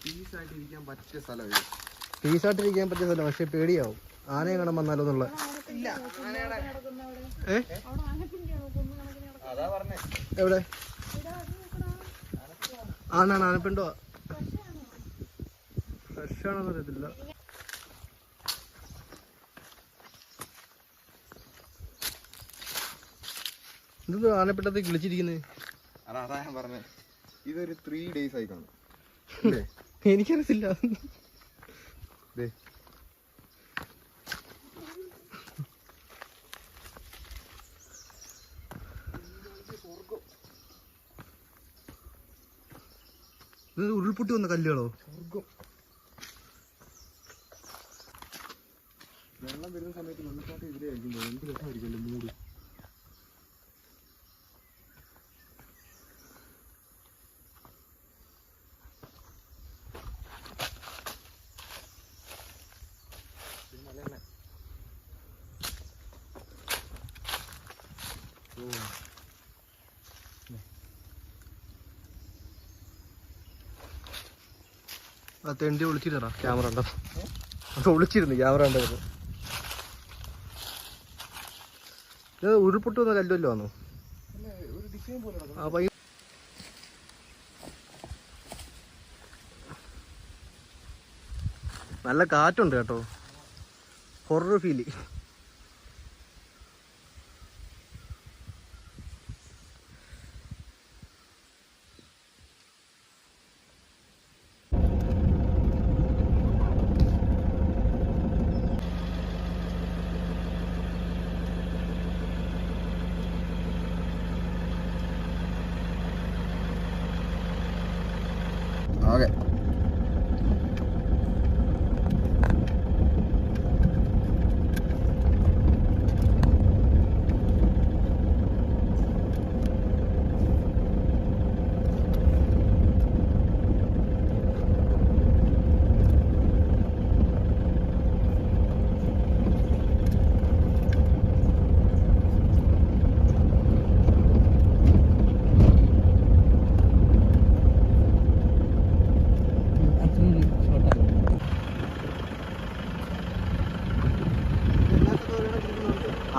പീസായിട്ടിരിക്കാൻ പറ്റിയ സ്ഥലം. പീസായിട്ടിരിക്കാൻ പറ്റിയ സ്ഥലം, പക്ഷെ പേടിയാവും. ആനയെ കാണാൻ വന്നാലോ എന്നുള്ള. എവിടെ ആനാണ്? ആനപ്പിണ്ടോ? ഫ്രഷ് ആണെന്ന് അറിയത്തില്ല. ഇത് ആനപ്പെട്ടത് കിളിച്ചിരിക്കുന്നത്. അതാ ഞാൻ പറഞ്ഞത്, ഇതൊരു 3 days ആയി കാണും. എനിക്കറിയത്തില്ല. ഇത് ഉരുൾപൊട്ടി വന്ന കല്ലുകളോ? വെള്ളം വരുന്ന സമയത്ത് വെള്ളച്ചാട്ടം ഇതിലായിരിക്കും. എന്ത് രസമായിരിക്കുമല്ലോ മൂട്. ആ തെണ്ടി വിളിച്ചിരുന്നടാ, ക്യാമറ ഉണ്ടോ? അത് വിളിച്ചിരുന്നു, ക്യാമറ ഉണ്ടായിരുന്നു. ഇത് ഉരുൾപൊട്ടി വന്ന കല്ലുമല്ലോ ആണോ? ആ നല്ല കാറ്റുണ്ട് കേട്ടോ, ഹൊറർ ഫീല്. ഓക്കെ,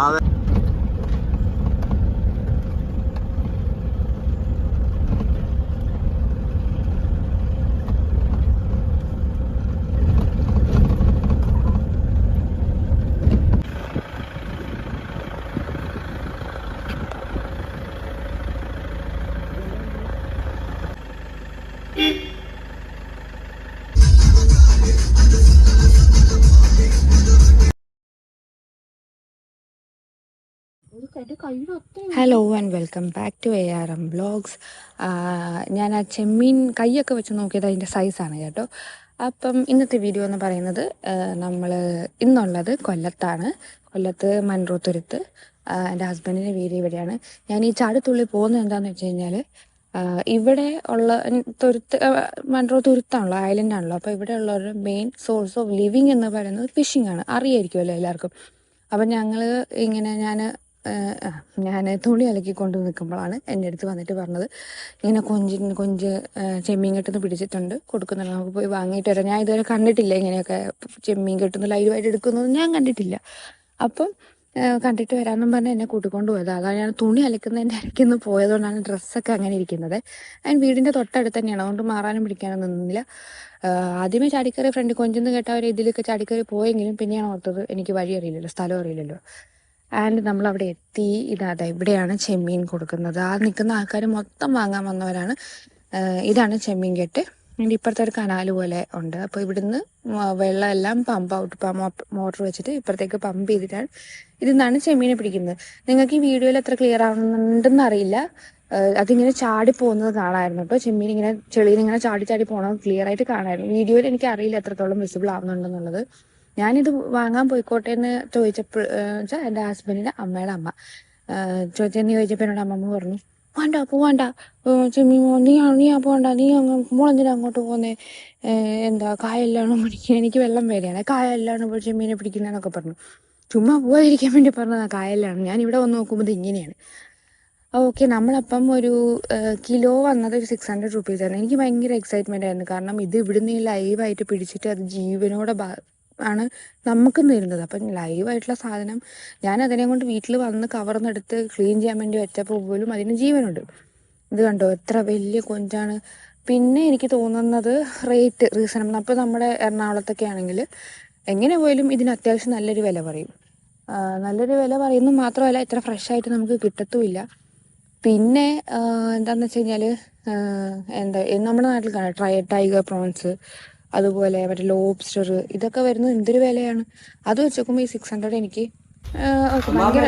അതെ. Hello and welcome back to ARM vlogs. ഞാൻ ആ ചെമ്മീൻ കൈയൊക്കെ വെച്ച് നോക്കിയത് അതിൻ്റെ സൈസാണ് കേട്ടോ. അപ്പം ഇന്നത്തെ വീഡിയോ എന്ന് പറയുന്നത്, നമ്മൾ ഇന്നുള്ളത് കൊല്ലത്താണ്. കൊല്ലത്ത് മൺറോത്തുരുത്ത്. എൻ്റെ ഹസ്ബൻഡിൻ്റെ വീട് ഇവിടെയാണ്. ഞാൻ ഈ ചാടിത്തുള്ളി പോകുന്നത് എന്താണെന്ന് വെച്ച് കഴിഞ്ഞാൽ, ഇവിടെ ഉള്ള തുരുത്ത് മൺറോത്തുരുത്താണല്ലോ, ഐലൻഡാണല്ലോ. അപ്പോൾ ഇവിടെ ഉള്ളവരുടെ മെയിൻ സോഴ്സ് ഓഫ് ലിവിങ് എന്ന് പറയുന്നത് ഫിഷിംഗ് ആണ്. അറിയായിരിക്കുമല്ലോ എല്ലാവർക്കും. അപ്പം ഞങ്ങൾ ഇങ്ങനെ ഞാൻ തുണി അലക്കിക്കൊണ്ട് നിൽക്കുമ്പോഴാണ് എൻ്റെ അടുത്ത് വന്നിട്ട് പറഞ്ഞത്, ഇങ്ങനെ കൊഞ്ച് ചെമ്മീൻ കെട്ടുന്ന പിടിച്ചിട്ടുണ്ട്, കൊടുക്കുന്നുണ്ട്, നമുക്ക് പോയി വാങ്ങിയിട്ട് വരാം. ഞാൻ ഇതുവരെ കണ്ടിട്ടില്ല ഇങ്ങനെയൊക്കെ ചെമ്മീൻ കെട്ടുന്ന ലൈവായിട്ട് എടുക്കുന്നത് ഞാൻ കണ്ടിട്ടില്ല. അപ്പം കണ്ടിട്ട് വരാമെന്നും പറഞ്ഞ് എന്നെ കൂട്ടിക്കൊണ്ട് പോയത്. അതാണ് ഞാൻ തുണി അലക്കുന്നതിൻ്റെ ഇടയ്ക്കൊന്ന് പോയതുകൊണ്ടാണ് ഡ്രസ്സൊക്കെ അങ്ങനെ ഇരിക്കുന്നത്. ആൻഡ് വീടിൻ്റെ തൊട്ടടുത്ത് തന്നെയാണ്, അതുകൊണ്ട് മാറാനും പിടിക്കാനും നിന്നില്ല. ആദ്യമേ ചാടിക്കറി ഫ്രണ്ട് കൊഞ്ചെന്ന് കേട്ട ഒരു ഇതിലൊക്കെ ചാടിക്കറി പോയെങ്കിലും പിന്നെയാണ് ഓർത്തത് എനിക്ക് വഴി അറിയില്ലല്ലോ, സ്ഥലം അറിയില്ലല്ലോ. ആൻഡ് നമ്മളവിടെ എത്തി. ഇതാ ഇവിടെയാണ് ചെമ്മീൻ കൊടുക്കുന്നത്. ആ നിൽക്കുന്ന ആൾക്കാർ മൊത്തം വാങ്ങാൻ വന്നവരാണ്. ഇതാണ് ചെമ്മീൻ കെട്ട്. അതിൻ്റെ ഇപ്പുറത്തെ ഒരു കനാല് പോലെ ഉണ്ട്. അപ്പോൾ ഇവിടുന്ന് വെള്ളം എല്ലാം പമ്പ് ഔട്ട് മോട്ടർ വെച്ചിട്ട് ഇപ്പുറത്തേക്ക് പമ്പ് ചെയ്തിട്ടാണ് ഇതിന്നാണ് ചെമ്മീനെ പിടിക്കുന്നത്. നിങ്ങൾക്ക് ഈ വീഡിയോയിൽ എത്ര ക്ലിയർ ആവുന്നുണ്ടെന്ന് അറിയില്ല. അതിങ്ങനെ ചാടി പോകുന്നത് കാണാമായിരുന്നു കേട്ടോ. ചെമ്മീൻ ഇങ്ങനെ ചെളിയിൽ ഇങ്ങനെ ചാടി പോകുന്നത് ക്ലിയർ ആയിട്ട് കാണാമായിരുന്നു. വീഡിയോയിൽ എനിക്ക് അറിയില്ല എത്രത്തോളം വിസിബിൾ ആവുന്നുണ്ടെന്നുള്ളത്. ഞാനിത് വാങ്ങാൻ പോയിക്കോട്ടെ എന്ന് ചോദിച്ചപ്പോൾ വെച്ചാൽ എൻ്റെ ഹസ്ബൻഡിൻ്റെ അമ്മയുടെ അമ്മ ചോദിച്ചെന്ന് ചോദിച്ചപ്പോൾ എന്നോട് അമ്മമ്മ പറഞ്ഞു, പോവാണ്ട ചെമ്മീൻ നീ പോകണ്ട, നീ മോളെന്തിനാ അങ്ങോട്ട് പോകുന്നേ, എന്താ കായലിലാണ് പിടിക്കുക, എനിക്ക് വെള്ളം വരെയാണ്, കായലിലാണ് ചെമ്മീനെ പിടിക്കുന്നതെന്നൊക്കെ പറഞ്ഞു. ചുമ്മാ പോകാതിരിക്കാൻ വേണ്ടി പറഞ്ഞതാണ്, കായലിലാണ്. ഞാൻ ഇവിടെ വന്ന് നോക്കുമ്പോൾ ഇത് ഇങ്ങനെയാണ്. ഓക്കെ, നമ്മളപ്പം ഒരു കിലോ വന്നത് ഒരു 600 rupees ആയിരുന്നു. എനിക്ക് ഭയങ്കര എക്സൈറ്റ്മെൻ്റ് ആയിരുന്നു. കാരണം ഇത് ഇവിടുന്ന് ലൈവായിട്ട് പിടിച്ചിട്ട് അത് ജീവനോടെ ആണ് നമുക്ക് തരുന്നത്. അപ്പം ലൈവായിട്ടുള്ള സാധനം ഞാൻ അതിനെ കൊണ്ട് വീട്ടിൽ വന്ന് കവർന്നെടുത്ത് ക്ലീൻ ചെയ്യാൻ വേണ്ടി വെച്ചപ്പോൾ പോലും അതിന് ജീവനുണ്ട്. ഇത് കണ്ടോ, എത്ര വലിയ കൊഞ്ചാണ്. പിന്നെ എനിക്ക് തോന്നുന്നത് റേറ്റ് റീസണബിൾ. അപ്പോൾ നമ്മുടെ എറണാകുളത്തൊക്കെ ആണെങ്കിൽ എങ്ങനെ പോയാലും ഇതിന് അത്യാവശ്യം നല്ലൊരു വില പറയും. നല്ലൊരു വില പറയുന്നത് മാത്രമല്ല, ഇത്ര ഫ്രഷായിട്ട് നമുക്ക് കിട്ടത്തുമില്ല. പിന്നെ എന്താണെന്ന് വെച്ച് കഴിഞ്ഞാൽ എന്താ നമ്മുടെ നാട്ടിൽ കാണാം ടൈഗർ പ്രോൺസ്, അതുപോലെ മറ്റേ ലോബ്സ്റ്റർ, ഇതൊക്കെ വരുന്നത് എന്തൊരു വിലയാണ്. അത് വെച്ച് നോക്കുമ്പോൾ ഈ 600 എനിക്ക് ഓക്കെ ഭയങ്കര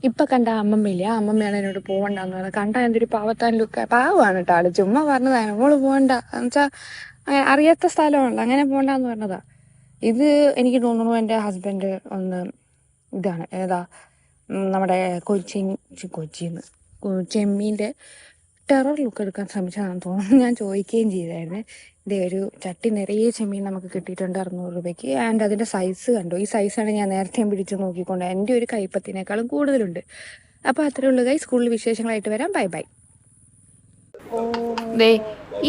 ഇപ്പം കണ്ട അമ്മമ്മയില്ല, ആ അമ്മമ്മയാണ് എന്നോട് പോകണ്ടെന്ന് പറഞ്ഞത്. കണ്ട എൻ്റെ ഒരു പാവത്താൻ ലുക്ക്, പാവമാണ് കേട്ടോ ആള്, ചുമ്മാ പറഞ്ഞതാണ് മോള് പോകണ്ട എന്ന് വെച്ചാൽ അറിയാത്ത സ്ഥലമാണല്ലോ, അങ്ങനെ പോകണ്ടെന്ന് പറഞ്ഞതാ. ഇത് എനിക്ക് തോന്നുന്നു എൻ്റെ ഹസ്ബൻഡ് ഒന്ന് ഇതാണ് ഏതാ നമ്മുടെ കൊച്ചിന്ന് ചെമ്മീൻ്റെ ടെറർ ലുക്ക് എടുക്കാൻ ശ്രമിച്ചതാണെന്ന് തോന്നുന്നു. ഞാൻ ചോദിക്കുകയും ചെയ്തായിരുന്നു. ഇതേ ഒരു ചട്ടി നിറയെ ചെമ്മീൻ നമുക്ക് കിട്ടിയിട്ടുണ്ട് 600 രൂപയ്ക്ക്. ആൻഡ് അതിൻ്റെ സൈസ് കണ്ടു, ഈ സൈസാണ് ഞാൻ നേരത്തെയും പിടിച്ച് നോക്കിക്കൊണ്ട്, എൻ്റെ ഒരു കൈപ്പത്തിനേക്കാളും കൂടുതലുണ്ട്. അപ്പോൾ അത്രേ ഉള്ളൂ ഗൈസ്. സ്കൂളിൽ വിശേഷങ്ങളായിട്ട് വരാം. Bye bye. ദേ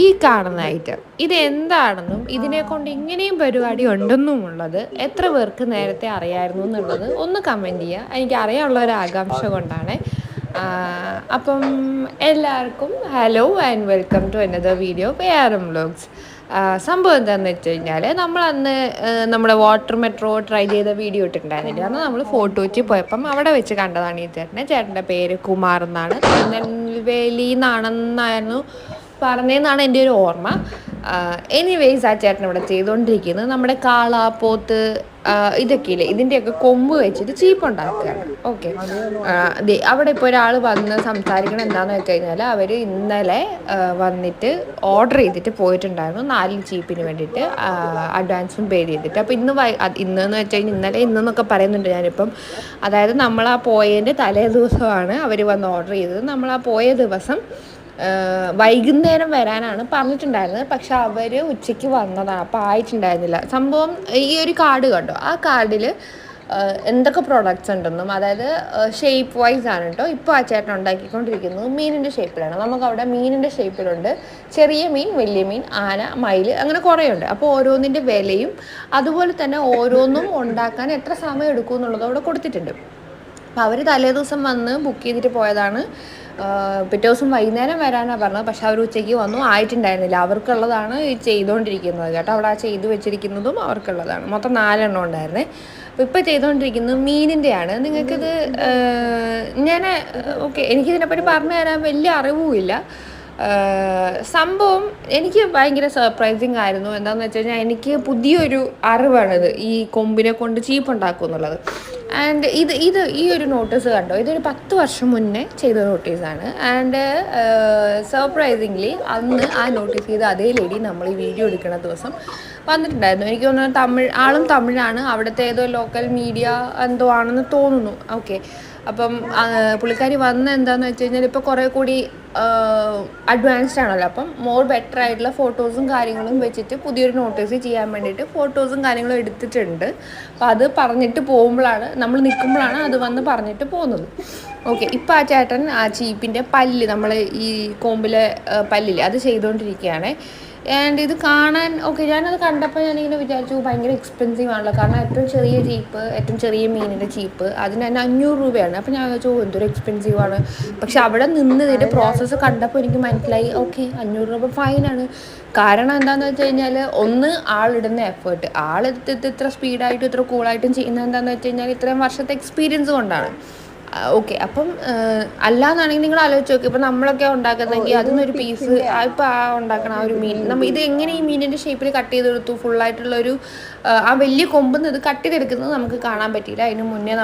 ഈ കാണുന്ന ഐറ്റം ഇതെന്താണെന്നും ഇതിനെ കൊണ്ട് ഇങ്ങനെയും പരിപാടി ഉണ്ടെന്നും ഉള്ളത് എത്ര പേർക്ക് നേരത്തെ അറിയായിരുന്നു എന്നുള്ളത് ഒന്ന് കമൻറ്റ് ചെയ്യുക. എനിക്ക് അറിയാനുള്ള ഒരു ആകാംക്ഷ കൊണ്ടാണ്. അപ്പം എല്ലാവർക്കും hello and welcome to another video ARM vlogs. സംഭവം എന്താണെന്ന് വെച്ച് കഴിഞ്ഞാൽ നമ്മളന്ന് നമ്മുടെ വാട്ടർ മെട്രോ ട്രൈ ചെയ്ത വീഡിയോ ഇട്ടിട്ടുണ്ടായിരുന്നില്ല. അന്ന് നമ്മൾ ഫോട്ടോ വെച്ച് പോയപ്പം അവിടെ വെച്ച് കണ്ടതാണ് ഈ ചേട്ടൻ്റെ പേര് കുമാർ എന്നാണ്, നെൽവേലി എന്നാണെന്നായിരുന്നു പറഞ്ഞതെന്നാണ് എൻ്റെ ഒരു ഓർമ്മ. എനിവേയ്സ് ആ ചേട്ടൻ ഇവിടെ ചെയ്തുകൊണ്ടിരിക്കുന്നത് നമ്മുടെ കാള, പോത്ത്, ഇതൊക്കെ ഇല്ലേ, ഇതിൻ്റെയൊക്കെ കൊമ്പ് വെച്ചിട്ട് ചീപ്പ് ഉണ്ടാക്കുകയാണ്. ഓക്കെ, അവിടെ ഇപ്പോൾ ഒരാൾ വന്ന് സംസാരിക്കണം എന്താണെന്ന് വെച്ച് കഴിഞ്ഞാൽ അവർ ഇന്നലെ വന്നിട്ട് ഓർഡർ ചെയ്തിട്ട് പോയിട്ടുണ്ടായിരുന്നു 4 ചീപ്പിന് വേണ്ടിയിട്ട്, അഡ്വാൻസും പേ ചെയ്തിട്ട്. അപ്പോൾ ഇന്നെന്ന് വെച്ച് കഴിഞ്ഞാൽ ഇന്നെന്നൊക്കെ പറയുന്നുണ്ട് ഞാനിപ്പം. അതായത് നമ്മളാ പോയതിൻ്റെ തലേ ദിവസമാണ് അവർ വന്ന് ഓർഡർ ചെയ്തത്. നമ്മളാ പോയ ദിവസം വൈകുന്നേരം വരാനാണ് പറഞ്ഞിട്ടുണ്ടായിരുന്നത്. പക്ഷെ അവർ ഉച്ചയ്ക്ക് വന്നതാണ്, അപ്പോൾ ആയിട്ടുണ്ടായിരുന്നില്ല. സംഭവം ഈ ഒരു കാർഡ് കണ്ടോ, ആ കാർഡിൽ എന്തൊക്കെ പ്രോഡക്റ്റ്സ് ഉണ്ടെന്നും, അതായത് ഷേപ്പ് വൈസ് ആണ് കേട്ടോ. ഇപ്പോൾ ആ ചേട്ടൻ ഉണ്ടാക്കിക്കൊണ്ടിരിക്കുന്നത് മീനിൻ്റെ ഷേപ്പിലാണ്. നമുക്കവിടെ മീനിൻ്റെ ഷേപ്പിലുണ്ട്, ചെറിയ മീൻ, വലിയ മീൻ, ആന, മയിൽ, അങ്ങനെ കുറേ ഉണ്ട്. അപ്പോൾ ഓരോന്നിൻ്റെ വിലയും അതുപോലെ തന്നെ ഓരോന്നും ഉണ്ടാക്കാൻ എത്ര സമയം എടുക്കും എന്നുള്ളത് അവിടെ കൊടുത്തിട്ടുണ്ട്. അപ്പോൾ അവർ തലേ ദിവസം വന്ന് ബുക്ക് ചെയ്തിട്ട് പോയതാണ്. പിറ്റേ ദിവസം വൈകുന്നേരം വരാനാണ് പറഞ്ഞത്. പക്ഷെ അവർ ഉച്ചയ്ക്ക് വന്നു, ആയിട്ടുണ്ടായിരുന്നില്ല. അവർക്കുള്ളതാണ് ഈ ചെയ്തുകൊണ്ടിരിക്കുന്നത് കേട്ടോ. അവിടെ ആ ചെയ്തു വെച്ചിരിക്കുന്നതും അവർക്കുള്ളതാണ്. മൊത്തം 4 എണ്ണം ഉണ്ടായിരുന്നേ. അപ്പോൾ ഇപ്പോൾ ചെയ്തുകൊണ്ടിരിക്കുന്നത് മീനിൻ്റെയാണ്. നിങ്ങൾക്കിത് ഞാൻ ഓക്കെ, എനിക്കിതിനെപ്പറ്റി പറഞ്ഞു തരാൻ വലിയ അറിവുമില്ല. സംഭവം എനിക്ക് ഭയങ്കര സർപ്രൈസിങ് ആയിരുന്നു. എന്താണെന്ന് വെച്ച് കഴിഞ്ഞാൽ എനിക്ക് പുതിയൊരു അറിവാണിത്, ഈ കൊമ്പിനെ കൊണ്ട് ചീപ്പ് ഉണ്ടാക്കും എന്നുള്ളത്. ആൻഡ് ഈ ഒരു നോട്ടീസ് കണ്ടോ, ഇതൊരു 10 വർഷം മുന്നേ ചെയ്ത നോട്ടീസാണ്. ആൻഡ് സർപ്രൈസിംഗ്ലി അന്ന് ആ നോട്ടീസ് ചെയ്ത അതേ ലേഡി നമ്മൾ ഈ വീഡിയോ എടുക്കുന്ന ദിവസം വന്നിട്ടുണ്ടായിരുന്നു. എനിക്ക് തോന്നുന്നു ആളും തമിഴാണ്, അവിടുത്തെ ഏതോ ലോക്കൽ മീഡിയ എന്തോ ആണെന്ന് തോന്നുന്നു. ഓക്കെ, അപ്പം പുള്ളിക്കാരി വന്ന് എന്താണെന്ന് വെച്ച് കഴിഞ്ഞാൽ ഇപ്പോൾ കുറേ കൂടി അഡ്വാൻസ്ഡ് ആണല്ലോ. അപ്പം മോർ ബെറ്റർ ആയിട്ടുള്ള ഫോട്ടോസും കാര്യങ്ങളും വെച്ചിട്ട് പുതിയൊരു നോട്ടീസ് ചെയ്യാൻ വേണ്ടിയിട്ട് ഫോട്ടോസും കാര്യങ്ങളും എടുത്തിട്ടുണ്ട്. അപ്പോൾ അത് പറഞ്ഞിട്ട് പോകുമ്പോഴാണ്, നമ്മൾ നിൽക്കുമ്പോഴാണ് അത് വന്ന് പറഞ്ഞിട്ട് പോകുന്നത്. ഓക്കെ, ഇപ്പോൾ ആ ചേട്ടൻ ആ ചീപ്പിൻ്റെ പല്ല്, നമ്മൾ ഈ കൊമ്പിലെ പല്ലില്ലേ, അത് ചെയ്തുകൊണ്ടിരിക്കുകയാണ്. ആൻഡ് ഇത് കാണാൻ ഓക്കെ, ഞാനത് കണ്ടപ്പോൾ ഞാനിങ്ങനെ വിചാരിച്ചു ഭയങ്കര എക്സ്പെൻസീവ് ആണല്ലോ. കാരണം ഏറ്റവും ചെറിയ ചീപ്പ്, ഏറ്റവും ചെറിയ മീനിൻ്റെ ചീപ്പ്, അതിന് തന്നെ 500 രൂപയാണ്. അപ്പോൾ ഞാൻ വിചാരിച്ചു എന്തൊരു എക്സ്പെൻസീവാണ്. പക്ഷെ അവിടെ നിന്ന് ഇതിൻ്റെ പ്രോസസ്സ് കണ്ടപ്പോൾ എനിക്ക് മനസ്സിലായി ഓക്കെ 500 രൂപ ഫൈനാണ്. കാരണം എന്താണെന്ന് വെച്ച് കഴിഞ്ഞാൽ ഒന്ന് ആളിടുന്ന എഫേർട്ട്, ആളെടുത്തിട്ട് ഇത്ര സ്പീഡായിട്ടും ഇത്ര കൂളായിട്ടും ചെയ്യുന്നത് എന്താണെന്ന് വെച്ച് കഴിഞ്ഞാൽ ഇത്രയും വർഷത്തെ എക്സ്പീരിയൻസ് കൊണ്ടാണ്. ഓക്കെ, അപ്പം അല്ലാന്നാണെങ്കിൽ നിങ്ങൾ ആലോചിച്ച് നോക്കി, ഇപ്പം നമ്മളൊക്കെ ഉണ്ടാക്കുന്നെങ്കിൽ അതിനൊരു പീസ് ഇപ്പം ഉണ്ടാക്കണം ആ ഒരു മീൻ, ഇത് എങ്ങനെ ഈ മീനിൻ്റെ ഷേപ്പിൽ കട്ട് ചെയ്തെടുത്തു, ഫുള്ളായിട്ടുള്ളൊരു ആ വലിയ കൊമ്പിൽ നിന്ന് ഇത് കട്ട് ചെയ്തെടുക്കുന്നത് നമുക്ക് കാണാൻ പറ്റിയില്ല. അതിന് മുന്നേ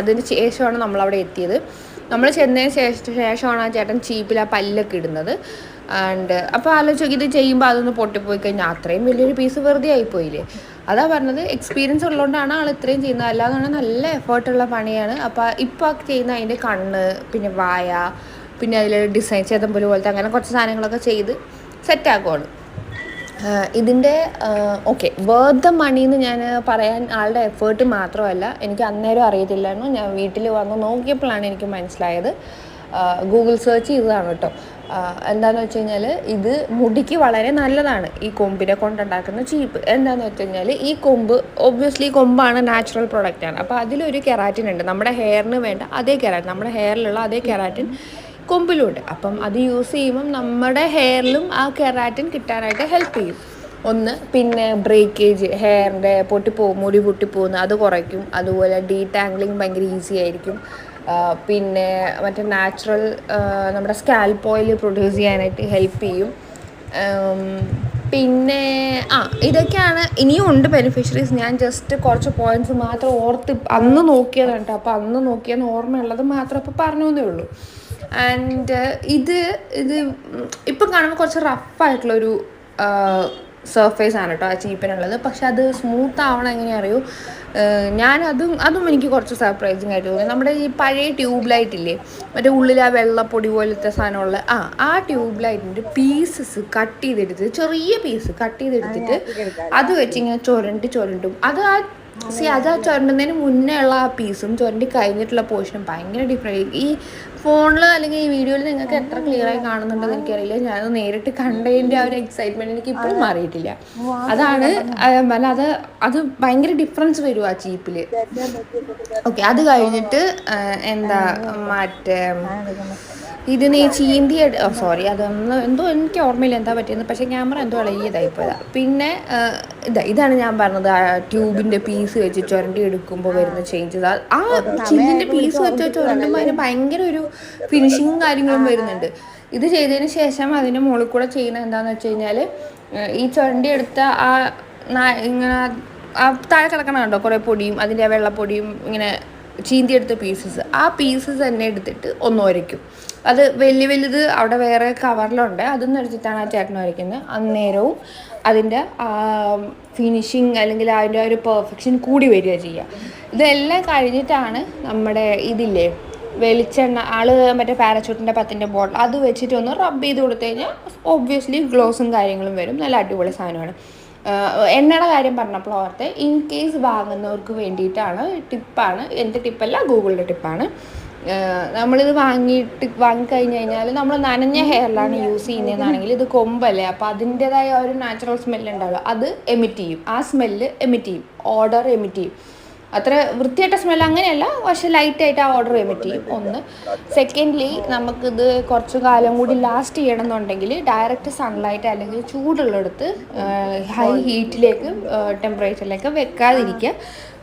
അതിന് ശേഷമാണ് നമ്മളവിടെ എത്തിയത്. നമ്മൾ ചെന്നതിന് ശേഷമാണ് ആ ചേട്ടൻ ചീപ്പിൽ ആ പല്ലൊക്കെ ഇടുന്നത്. ആൻഡ് അപ്പോൾ ആലോചിച്ച് നോക്കി, ഇത് ചെയ്യുമ്പോൾ അതൊന്ന് പൊട്ടിപ്പോയി കഴിഞ്ഞാൽ അത്രയും വലിയൊരു പീസ് വെറുതെ ആയിപ്പോയില്ലേ. അതാ പറഞ്ഞത്, എക്സ്പീരിയൻസ് ഉള്ളതുകൊണ്ടാണ് ആൾ ഇത്രയും ചെയ്യുന്നത്, അല്ലാതെ നല്ല എഫേർട്ടുള്ള പണിയാണ്. അപ്പോൾ ഇപ്പോൾ ചെയ്യുന്ന അതിൻ്റെ കണ്ണ്, പിന്നെ വായ, പിന്നെ അതിൽ ഡിസൈൻ ചേതമ്പല് പോലത്തെ അങ്ങനെ കുറച്ച് സാധനങ്ങളൊക്കെ ചെയ്ത് സെറ്റാക്കുവാണ്. ഇതിൻ്റെ ഓക്കെ വർത്ത് ദ മണി എന്ന് ഞാൻ പറയാൻ ആളുടെ എഫേർട്ട് മാത്രമല്ല, എനിക്ക് അന്നേരം അറിയത്തില്ലായിരുന്നു. ഞാൻ വീട്ടിൽ വന്ന് നോക്കിയപ്പോഴാണ് എനിക്ക് മനസ്സിലായത്. ഗൂഗിൾ സെർച്ച് ചെയ്തതാണ് കേട്ടോ. എന്താണെന്ന് വെച്ച് കഴിഞ്ഞാൽ ഇത് മുടിക്ക് വളരെ നല്ലതാണ്, ഈ കൊമ്പിനെ കൊണ്ടുണ്ടാക്കുന്ന ചീപ്പ്. എന്താണെന്ന് വെച്ച് കഴിഞ്ഞാൽ ഈ കൊമ്പ് ഒബ്വിയസ്ലി കൊമ്പാണ്, നാച്ചുറൽ പ്രൊഡക്റ്റാണ്. അപ്പോൾ അതിലൊരു കെരാറ്റിൻ ഉണ്ട്, നമ്മുടെ ഹെയറിന് വേണ്ട അതേ കെരാറ്റിൻ, നമ്മുടെ ഹെയറിലുള്ള അതേ കെരാറ്റിൻ കൊമ്പിലുണ്ട്. അപ്പം അത് യൂസ് ചെയ്യുമ്പം നമ്മുടെ ഹെയറിലും ആ കെരാറ്റിൻ കിട്ടാനായിട്ട് ഹെൽപ്പ് ചെയ്യും. ഒന്ന്. പിന്നെ ബ്രേക്കേജ്, ഹെയറിൻ്റെ മുടി പൊട്ടിപ്പോകുന്ന അത് കുറയ്ക്കും. അതുപോലെ ഡീടാംഗ്ലിങ് ഭയങ്കര ഈസി ആയിരിക്കും. പിന്നെ മറ്റേ നാച്ചുറൽ നമ്മുടെ സ്കാൽപ്പ് ഓയിൽ പ്രൊഡ്യൂസ് ചെയ്യാനായിട്ട് ഹെൽപ്പ് ചെയ്യും. പിന്നെ ഇതൊക്കെയാണ്. ഇനിയും ഉണ്ട് ബെനിഫിഷ്യറീസ്. ഞാൻ ജസ്റ്റ് കുറച്ച് പോയിൻറ്റ്സ് മാത്രം ഓർത്ത് അന്ന് നോക്കിയതാണ് കേട്ടോ. അപ്പോൾ അന്ന് നോക്കിയെന്ന് ഓർമ്മയുള്ളത് മാത്രം ഇപ്പോൾ പറഞ്ഞു എന്നേ ഉള്ളൂ. ആൻഡ് ഇത് ഇപ്പം കാണുമ്പോൾ കുറച്ച് റഫായിട്ടുള്ളൊരു സർഫേസ് ആണ് കേട്ടോ ആ ചീപ്പിനുള്ളത്. പക്ഷെ അത് സ്മൂത്ത് ആവണം എങ്ങനെയാ അറിയൂ, അതും എനിക്ക് കുറച്ച് സർപ്രൈസിങ് ആയിട്ട് തോന്നി. നമ്മുടെ ഈ പഴയ ട്യൂബ് ലൈറ്റ് ഇല്ലേ, മറ്റേ ഉള്ളിൽ ആ വെള്ളപ്പൊടി പോലത്തെ സാധനമുള്ള ആ ട്യൂബ് ലൈറ്റിൻ്റെ പീസസ് കട്ട് ചെയ്തെടുത്ത്, ചെറിയ പീസ് കട്ട് ചെയ്തെടുത്തിട്ട് അത് വെച്ച് ഇങ്ങനെ ചുരണ്ടും അത് ആ ചുരണ്ടുന്നതിന് മുന്നേ ഉള്ള ആ പീസും ചുരണ്ടി കഴിഞ്ഞിട്ടുള്ള പോർഷനും ഭയങ്കര ഡിഫറെൻറ്റ്. ഈ ഫോണിൽ അല്ലെങ്കിൽ ഈ വീഡിയോയിൽ നിങ്ങൾക്ക് എത്ര ക്ലിയറായി കാണുന്നുണ്ടെന്ന് എനിക്കറിയില്ല. ഞാനത് നേരിട്ട് കണ്ടതിൻ്റെ ആ ഒരു എക്സൈറ്റ്മെൻറ്റ് എനിക്ക് ഇപ്പോഴും മാറിയിട്ടില്ല. അതാണ് അത് ഭയങ്കര ഡിഫറൻസ് വരും ആ ചീപ്പിൽ. ഓക്കെ, അത് കഴിഞ്ഞിട്ട് മറ്റേ ഇതിന് ചീന്തി അതൊന്ന് എന്തോ എനിക്ക് ഓർമ്മയില്ല എന്താ പറ്റിയെന്ന്. പക്ഷേ ക്യാമറ എന്തോ ഇളകിയതായിപ്പോയതാ. പിന്നെ ഇതാണ് ഞാൻ പറഞ്ഞത്, ആ ട്യൂബിൻ്റെ പീസ് വെച്ച് ചുരണ്ടി എടുക്കുമ്പോൾ വരുന്ന ചേഞ്ചസ്. ആ ചില്ലിൻ്റെ പീസ് വെച്ച് ചുരണ്ടുമ്പോൾ അതിന് ഭയങ്കര ഒരു ഫിനിഷിങ്ങും കാര്യങ്ങളും വരുന്നുണ്ട്. ഇത് ചെയ്തതിന് ശേഷം അതിൻ്റെ മുകളിൽ കൂടെ ചെയ്യുന്നത് എന്താണെന്ന് വെച്ച് കഴിഞ്ഞാൽ, ഈ ചുരണ്ടി എടുത്ത ഇങ്ങനെ താഴെ കിടക്കണം കണ്ടോ കുറേ പൊടിയും അതിൻ്റെ ആ വെള്ളപ്പൊടിയും ഇങ്ങനെ ചീന്തിയെടുത്ത ആ പീസസ് തന്നെ എടുത്തിട്ട് ഒന്ന് ഉരയ്ക്കും. അത് വലുത് അവിടെ വേറെ കവറിലുണ്ട്, അതൊന്നും എടുത്തിട്ടാണ് ആ ചേട്ടൻ ഉരയ്ക്കുന്നത്. അന്നേരവും അതിൻ്റെ ഫിനിഷിങ് അല്ലെങ്കിൽ അതിൻ്റെ ഒരു പെർഫെക്ഷൻ കൂടി വരിക ചെയ്യുക. ഇതെല്ലാം കഴിഞ്ഞിട്ടാണ് നമ്മുടെ ഇതില്ലേ വെളിച്ചെണ്ണ, മറ്റേ പാരച്യൂട്ടിൻ്റെ 10ൻ്റെ ബോട്ടിൽ അത് വെച്ചിട്ട് ഒന്ന് റബ്ബ് ചെയ്ത് കൊടുത്തു കഴിഞ്ഞാൽ ഒബ്വിയസ്ലി ഗ്ലോസും കാര്യങ്ങളും വരും. നല്ല അടിപൊളി സാധനമാണ്. എണ്ണയുടെ കാര്യം പറഞ്ഞപ്പോൾ ഓർത്ത്, ഇൻ കേസ് വാങ്ങുന്നവർക്ക് വേണ്ടിയിട്ടാണ് ടിപ്പാണ്. എൻ്റെ ടിപ്പല്ല, ഗൂഗിളിൻ്റെ ടിപ്പാണ്. നമ്മളിത് വാങ്ങിക്കഴിഞ്ഞ് കഴിഞ്ഞാൽ നമ്മൾ നനഞ്ഞ ഹെയറിലാണ് യൂസ് ചെയ്യുന്നതെന്നാണെങ്കിൽ ഇത് കൊമ്പല്ലേ, അപ്പോൾ അതിൻ്റേതായ ഒരു നാച്ചുറൽ സ്മെല്ല് ഉണ്ടാവുക, അത് എമിറ്റ് ചെയ്യും. ആ സ്മെല്ല് എമിറ്റ് ചെയ്യും, ഓർഡർ എമിറ്റ് ചെയ്യും. അത്ര വൃത്തിയായിട്ട സ്മെൽ അങ്ങനെയല്ല, പക്ഷെ ലൈറ്റായിട്ട് ആ ഓർഡർ എമിറ്റ് ചെയ്യും. ഒന്ന്. സെക്കൻഡ്ലി, നമുക്കിത് കുറച്ച് കാലം കൂടി ലാസ്റ്റ് ചെയ്യണമെന്നുണ്ടെങ്കിൽ ഡയറക്റ്റ് സൺലൈറ്റ് അല്ലെങ്കിൽ ചൂടുള്ളിടത്ത് ഹൈ ഹീറ്റിലേക്ക് ടെമ്പറേച്ചറിലേക്ക് വെക്കാതിരിക്കുക.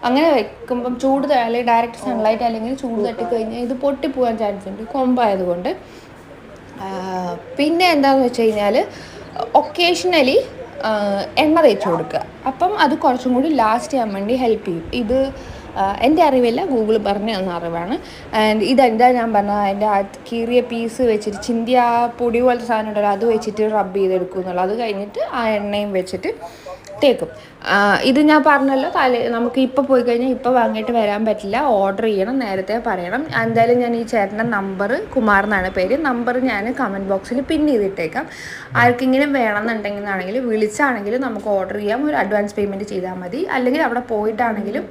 അങ്ങനെ വെക്കുമ്പം അല്ലെങ്കിൽ ഡയറക്റ്റ് സൺലൈറ്റ് അല്ലെങ്കിൽ ചൂട് തട്ടിക്കഴിഞ്ഞാൽ ഇത് പൊട്ടിപ്പോകാൻ ചാൻസ് ഉണ്ട് കൊമ്പായതുകൊണ്ട്. പിന്നെ എന്താണെന്ന് വെച്ച് കഴിഞ്ഞാൽ ഒക്കേഷണലി എണ്ണ തേച്ച് കൊടുക്കുക. അപ്പം അത് കുറച്ചും കൂടി ലാസ്റ്റ് ചെയ്യാൻ വേണ്ടി ഹെൽപ്പ് ചെയ്യും. ഇത് എൻ്റെ അറിവില്ല, ഗൂഗിൾ പറഞ്ഞു തന്ന അറിവാണ്. ആൻഡ് ഇതെന്താ ഞാൻ പറഞ്ഞത്, അതിൻ്റെ ആ കീറിയ പീസ് വെച്ചിട്ട് ചിന്തിയ ആ പൊടി പോലത്തെ സാധനം ഉണ്ടല്ലോ അത് വെച്ചിട്ട് റബ്ബ് ചെയ്തെടുക്കും എന്നുള്ളത്. അത് കഴിഞ്ഞിട്ട് ആ എണ്ണയും വെച്ചിട്ട് തേക്കും. ഇത് ഞാൻ പറഞ്ഞല്ലോ, നമുക്ക് ഇപ്പോൾ പോയി കഴിഞ്ഞാൽ ഇപ്പോൾ വാങ്ങിയിട്ട് വരാൻ പറ്റില്ല, ഓർഡർ ചെയ്യണം, നേരത്തെ പറയണം. എന്തായാലും ഞാൻ ഈ ചേട്ടൻ്റെ നമ്പർ, കുമാർ എന്നാണ് പേര്, നമ്പർ ഞാൻ കമൻറ്റ് ബോക്സിൽ പിൻ ചെയ്തിട്ടേക്കാം. ആർക്കെങ്കിലും വേണമെന്നുണ്ടെങ്കിലാണെങ്കിൽ വിളിച്ചാണെങ്കിലും നമുക്ക് ഓർഡർ ചെയ്യാം. ഒരു അഡ്വാൻസ് പേയ്മെൻറ്റ് ചെയ്താൽ മതി. അല്ലെങ്കിൽ അവിടെ പോയിട്ടാണെങ്കിലും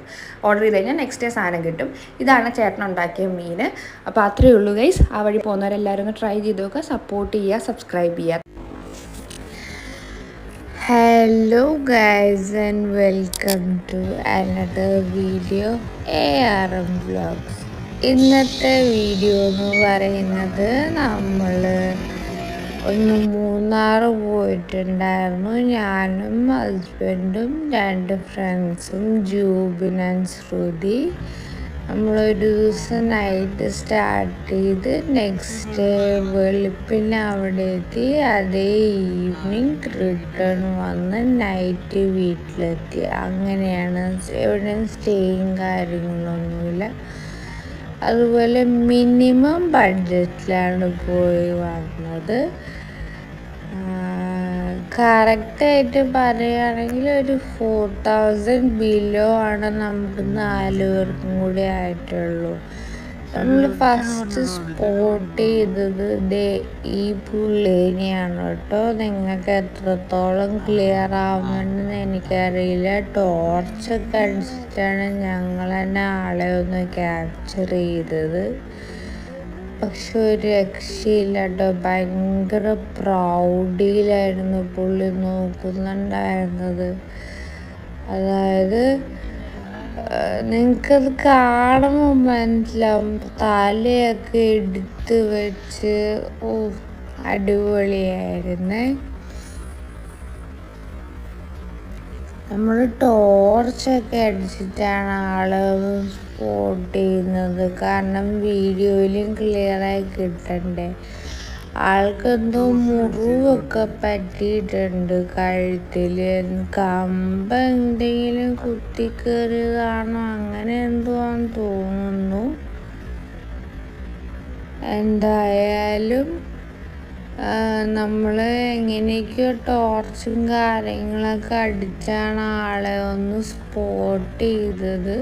ഓർഡർ ചെയ്ത് കഴിഞ്ഞാൽ നെക്സ്റ്റ് ഡേ സാധനം കിട്ടും. ഇതാണ് ചേട്ടൻ ഉണ്ടാക്കിയ മീൻ. അപ്പോൾ അത്രയേ ഉള്ളൂ ഗൈസ്. ആ വഴി പോകുന്നവരെല്ലാവരും ഒന്ന് ട്രൈ ചെയ്ത് നോക്കുക, സപ്പോർട്ട് ചെയ്യുക, സബ്സ്ക്രൈബ് ചെയ്യുക. Hello guys and welcome to another video ARM Vlogs. ഇന്നത്തെ വീഡിയോ എന്ന് പറയുന്നത് നമ്മൾ ഒന്ന് മൂന്നാർ പോയിട്ടുണ്ടായിരുന്നു. ഞാനും ഹസ്ബൻഡും 2 ഫ്രണ്ട്സും, ജൂബിൻ ആൻഡ് ശ്രുതി. നമ്മളൊരു ദിവസം നൈറ്റ് സ്റ്റാർട്ട് ചെയ്ത് നെക്സ്റ്റ് ഡേ വെളുപ്പിന് അവിടെ എത്തി. അതേ ഈവനിങ് റിട്ടേൺ വന്ന് നൈറ്റ് വീട്ടിലെത്തി. അങ്ങനെയാണ്, എവിടെയും സ്റ്റേയും കാര്യങ്ങളൊന്നുമില്ല. അതുപോലെ മിനിമം ബഡ്ജറ്റിലാണ് പോയി വന്നത്. കറക്റ്റായിട്ട് പറയുകയാണെങ്കിൽ ഒരു 4000 ബിലോ ആണ് നമുക്ക് 4 പേർക്കും കൂടി ആയിട്ടുള്ളൂ. നമ്മൾ ഫസ്റ്റ് സ്പോട്ട് ചെയ്തത് ഈ പുള്ളേനെയാണ് കേട്ടോ. നിങ്ങൾക്ക് എത്രത്തോളം ക്ലിയർ ആവുന്നുണ്ടെന്ന് എനിക്കറിയില്ല. ടോർച്ചൊക്കെ അടിച്ചിട്ടാണ് ഞങ്ങൾ തന്നെ ആളെ ഒന്ന് ക്യാപ്ചർ ചെയ്തത്. പക്ഷെ ഒരു രക്ഷയില്ല കേട്ടോ. ഭയങ്കര പ്രൗഡിയിലായിരുന്നു പുള്ളി നോക്കുന്നുണ്ടായിരുന്നത്. അതായത് നിങ്ങൾക്കത് കാണുമ്പോൾ മനസ്സിലാവും. തലയൊക്കെ എടുത്ത് വെച്ച് അടിപൊളിയായിരുന്നേ. നമ്മൾ ടോർച്ചൊക്കെ അടിച്ചിട്ടാണ് ആള് സ്പോട്ട് ചെയ്യുന്നത്. കാരണം വീഡിയോയിലും ക്ലിയറായി കിട്ടണ്ടേ. ആൾക്കെന്തോ മുറിവൊക്കെ പറ്റിയിട്ടുണ്ട് കഴുത്തിൽ. കമ്പ് എന്തെങ്കിലും കുത്തിക്കേറിയതാണോ അങ്ങനെ എന്തോ ആണെന്ന് തോന്നുന്നു. എന്തായാലും നമ്മൾ എങ്ങനെയൊക്കെയോ ടോർച്ചും കാര്യങ്ങളൊക്കെ അടിച്ചാണ് ആളെ ഒന്ന് സ്പോട്ട് ചെയ്തത്.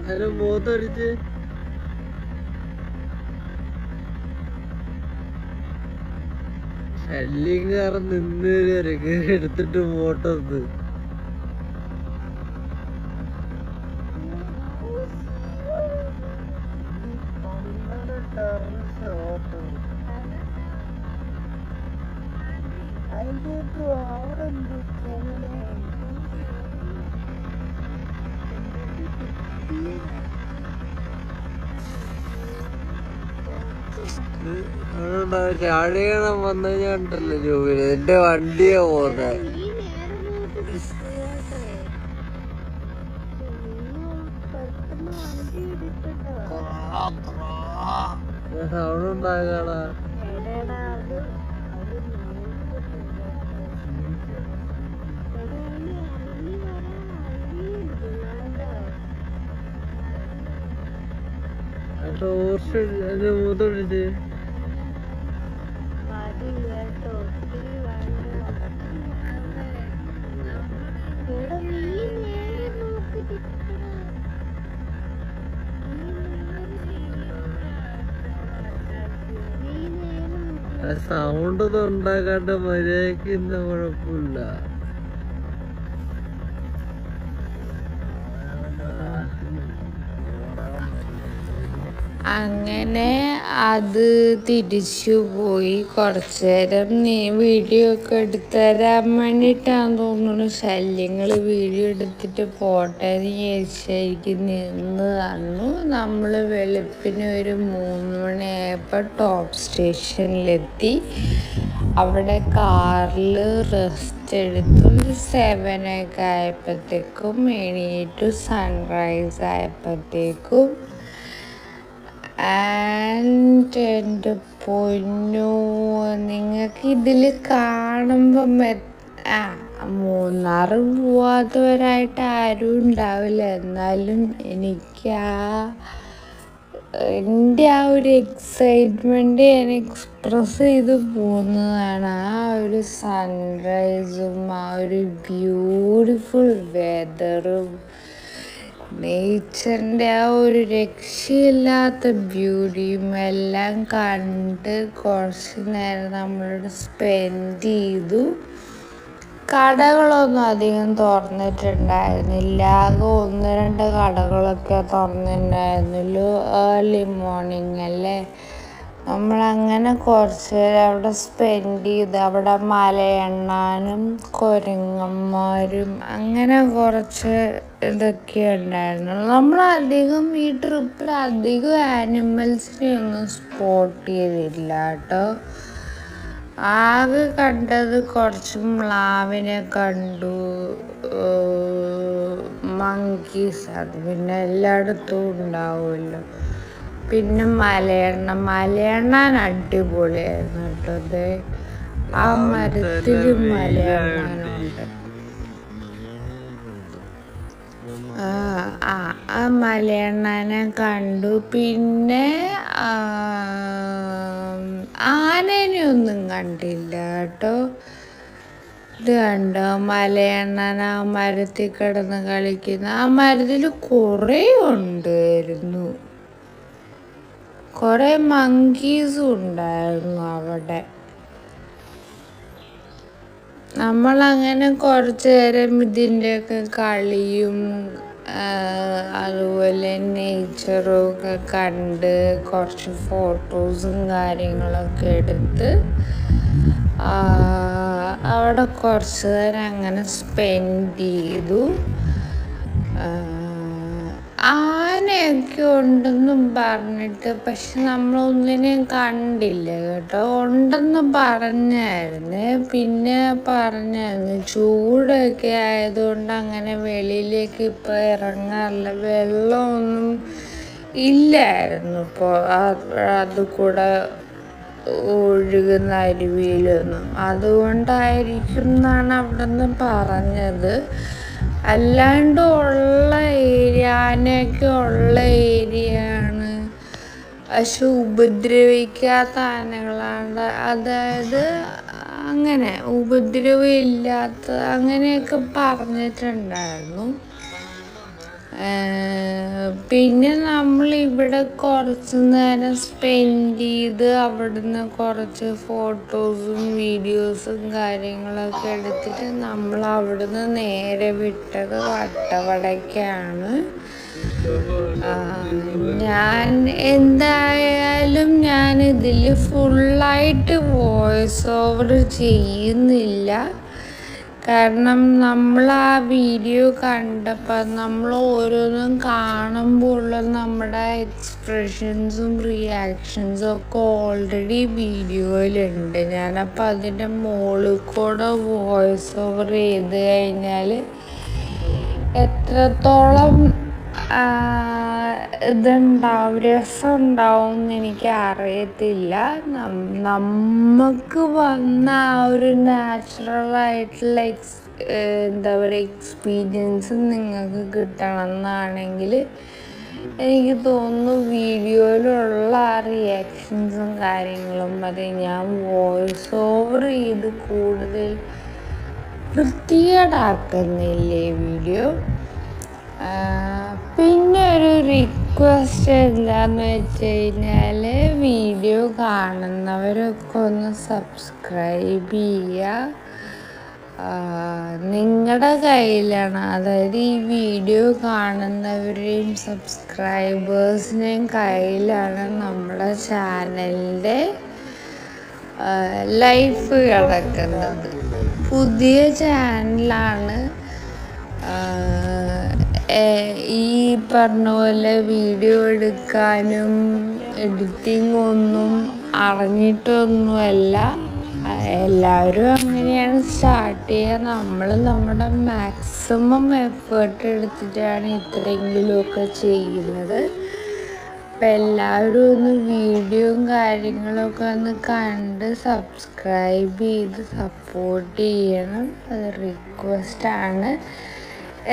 ഹലോ മോത്തടിച്ച് ശല്യക്കാരൻ നിന്ന് എടുത്തിട്ട് പോട്ടത്. ചാടിയണം വന്നു കഴിഞ്ഞാണ്ടല്ലോ ജോബിന് എന്റെ വണ്ടിയാ പോന്നെ. സൗണ്ട് ഉണ്ടാകാടാ. ടോർച്ച് മൂത്തോടിച്ച് സൗണ്ട് ഒന്നും ഉണ്ടാക്കാണ്ട് മര്യാദക്ക് കുഴപ്പമില്ല. അങ്ങനെ അത് തിരിച്ചു പോയി. കുറച്ചു നേരം നീ വീഡിയോ ഒക്കെ എടുത്തുതരാൻ വേണ്ടിയിട്ടാന്ന് തോന്നുന്നു ശല്യങ്ങൾ വീഡിയോ എടുത്തിട്ട് പോട്ടെ എന്ന് വിചാരിച്ചായിരിക്കും നിന്ന് തന്നു. നമ്മൾ വെളുപ്പിന് ഒരു 3 മണിയായപ്പോൾ ടോപ്പ് സ്റ്റേഷനിലെത്തി. അവിടെ കാറിൽ റെസ്റ്റ് എടുത്തു. 7 ഒക്കെ ആയപ്പോഴത്തേക്കും എണീറ്റു. സൺറൈസ് ആയപ്പോഴത്തേക്കും. ആൻഡ് എൻ്റെ പൊന്നോ, നിങ്ങൾക്ക് ഇതിൽ കാണുമ്പം മൂന്നാർ പോവാത്തവരായിട്ട് ആരും ഉണ്ടാവില്ല. എന്നാലും എനിക്ക് എൻ്റെ ആ ഒരു എക്സൈറ്റ്മെൻറ്റ് ഞാൻ എക്സ്പ്രസ് ചെയ്ത് പോകുന്നതാണ്. ആ ഒരു സൺറൈസും ആ ഒരു ബ്യൂട്ടിഫുൾ വെതറും നേച്ചറിൻ്റെ ആ ഒരു രക്ഷയില്ലാത്ത ബ്യൂട്ടിയും എല്ലാം കണ്ട് കുറച്ച് നേരം നമ്മളോട് സ്പെൻഡ് ചെയ്തു. കടകളൊന്നും അധികം തുറന്നിട്ടുണ്ടായിരുന്നില്ല. ആകെ 1-2 കടകളൊക്കെ തുറന്നിട്ടുണ്ടായിരുന്നുള്ളൂ. ഏർലി മോർണിംഗ് അല്ലേ. നമ്മളങ്ങനെ കുറച്ച് നേരം അവിടെ സ്പെൻഡ് ചെയ്ത് അവിടെ മലയെണ്ണാനും കുരങ്ങന്മാരും അങ്ങനെ കുറച്ച് ഇതൊക്കെ ഉണ്ടായിരുന്നുള്ളൂ. നമ്മളധികം ഈ ട്രിപ്പിൽ അധികം ആനിമൽസിനെ ഒന്നും സ്പോട്ട് ചെയ്തില്ല കേട്ടോ. ആകെ കണ്ടത് കുറച്ച് മ്ലാവിനെ കണ്ടു, മങ്കീസ്. അത് പിന്നെ എല്ലായിടത്തും ഉണ്ടാവുമല്ലോ. പിന്നെ മലയെണ്ണാൻ അടിപൊളിയായിരുന്നു കേട്ടോ. ആ മരത്തിൽ മലയെണ്ണാനുണ്ട്. ആ മലയെണ്ണാനെ കണ്ടു. പിന്നെ ആനേനെ ഒന്നും കണ്ടില്ല കേട്ടോ. ഇത് കണ്ടോ, മലയെണ്ണാൻ ആ മരത്തിൽ കിടന്ന് കളിക്കുന്ന. ആ മരത്തിൽ കുറേ ഉണ്ടായിരുന്നു. കുറേ മങ്കീസും ഉണ്ടായിരുന്നു അവിടെ. നമ്മളങ്ങനെ കുറച്ച് നേരം ഇതിൻ്റെയൊക്കെ കളിയും അതുപോലെ നേച്ചറും ഒക്കെ കണ്ട് കുറച്ച് ഫോട്ടോസും കാര്യങ്ങളൊക്കെ എടുത്ത് അവിടെ കുറച്ച് നേരം അങ്ങനെ സ്പെൻഡ് ചെയ്തു. ആനയൊക്കെ ഉണ്ടെന്നും പറഞ്ഞിട്ട് പക്ഷെ നമ്മളൊന്നിനെയും കണ്ടില്ല കേട്ടോ. ഉണ്ടെന്ന് പറഞ്ഞായിരുന്നു, പിന്നെ പറഞ്ഞായിരുന്നു ചൂടൊക്കെ ആയതുകൊണ്ട് അങ്ങനെ വെളിയിലേക്ക് ഇപ്പോൾ ഇറങ്ങാറില്ല, വെള്ളമൊന്നും ഇല്ലായിരുന്നു ഇപ്പോൾ അത് കൂടെ ഒഴുകുന്ന അരുവിയിലൊന്നും. അതുകൊണ്ടായിരിക്കും എന്നാണ് അവിടെ നിന്ന് പറഞ്ഞത്. അല്ലാണ്ട് ഉള്ള ഏരിയ, ആനയൊക്കെ ഉള്ള ഏരിയയാണ്, പക്ഷെ ഉപദ്രവിക്കാത്ത ആനകളാണ്. അതായത് അങ്ങനെ ഉപദ്രവം ഇല്ലാത്ത അങ്ങനെയൊക്കെ പറഞ്ഞിട്ടുണ്ടായിരുന്നു. പിന്നെ നമ്മളിവിടെ കുറച്ച് നേരം സ്പെൻഡ് ചെയ്ത് അവിടുന്ന് കുറച്ച് ഫോട്ടോസും വീഡിയോസും കാര്യങ്ങളൊക്കെ എടുത്തിട്ട് നമ്മൾ അവിടുന്ന് നേരെ വിട്ടത് വട്ടവടയ്ക്കാണ്. ഞാൻ എന്തായാലും ഞാനിതിൽ ഫുള്ളായിട്ട് വോയിസ് ഓവർ ചെയ്യുന്നില്ല, കാരണം നമ്മൾ ആ വീഡിയോ കണ്ടപ്പോൾ നമ്മൾ ഓരോന്നും കാണുമ്പോഴുള്ള നമ്മുടെ എക്സ്പ്രഷൻസും റിയാക്ഷൻസും ഒക്കെ ഓൾറെഡി വീഡിയോയിലുണ്ട്. ഞാനപ്പോൾ അതിൻ്റെ മുകളിൽ കൂടെ വോയിസ് ഓവർ ചെയ്ത് കഴിഞ്ഞാൽ എത്രത്തോളം ഇതുണ്ടാവും, രസമുണ്ടാവും എന്ന് എനിക്ക് അറിയത്തില്ല. നമുക്ക് വന്ന ആ ഒരു നാച്ചുറലായിട്ടുള്ള എന്താ പറയുക എക്സ്പീരിയൻസ് നിങ്ങൾക്ക് കിട്ടണമെന്നാണെങ്കിൽ എനിക്ക് തോന്നുന്നു വീഡിയോയിലുള്ള ആ റിയാക്ഷൻസും കാര്യങ്ങളും മതി. ഞാൻ വോയിസ് ഓവർ ചെയ്ത് കൂടുതൽ വൃത്തികേടാക്കുന്നില്ലേ വീഡിയോ. പിന്നെ ഒരു റിക്വസ്റ്റ് എന്താന്ന് വെച്ച് കഴിഞ്ഞാൽ വീഡിയോ കാണുന്നവരൊക്കെ ഒന്ന് സബ്സ്ക്രൈബ് ചെയ്യുക. നിങ്ങളുടെ കയ്യിലാണ്, അതായത് ഈ വീഡിയോ കാണുന്നവരുടെയും സബ്സ്ക്രൈബേഴ്സിൻ്റെയും കയ്യിലാണ് നമ്മുടെ ചാനലിൻ്റെ ലൈഫ് കിടക്കുന്നത്. പുതിയ ചാനലാണ്, ഈ പറഞ്ഞ പോലെ വീഡിയോ എടുക്കാനും എഡിറ്റിംഗ് ഒന്നും അറിഞ്ഞിട്ടൊന്നുമല്ല. എല്ലാവരും അങ്ങനെയാണ് സ്റ്റാർട്ട് ചെയ്യുക. നമ്മൾ നമ്മുടെ മാക്സിമം എഫേർട്ട് എടുത്തിട്ടാണ് ഇത്രയെങ്കിലുമൊക്കെ ചെയ്യുന്നത്. അപ്പം എല്ലാവരും ഒന്ന് വീഡിയോയും കാര്യങ്ങളൊക്കെ ഒന്ന് കണ്ട് സബ്സ്ക്രൈബ് ചെയ്ത് സപ്പോർട്ട് ചെയ്യണം, അത് റിക്വസ്റ്റാണ്.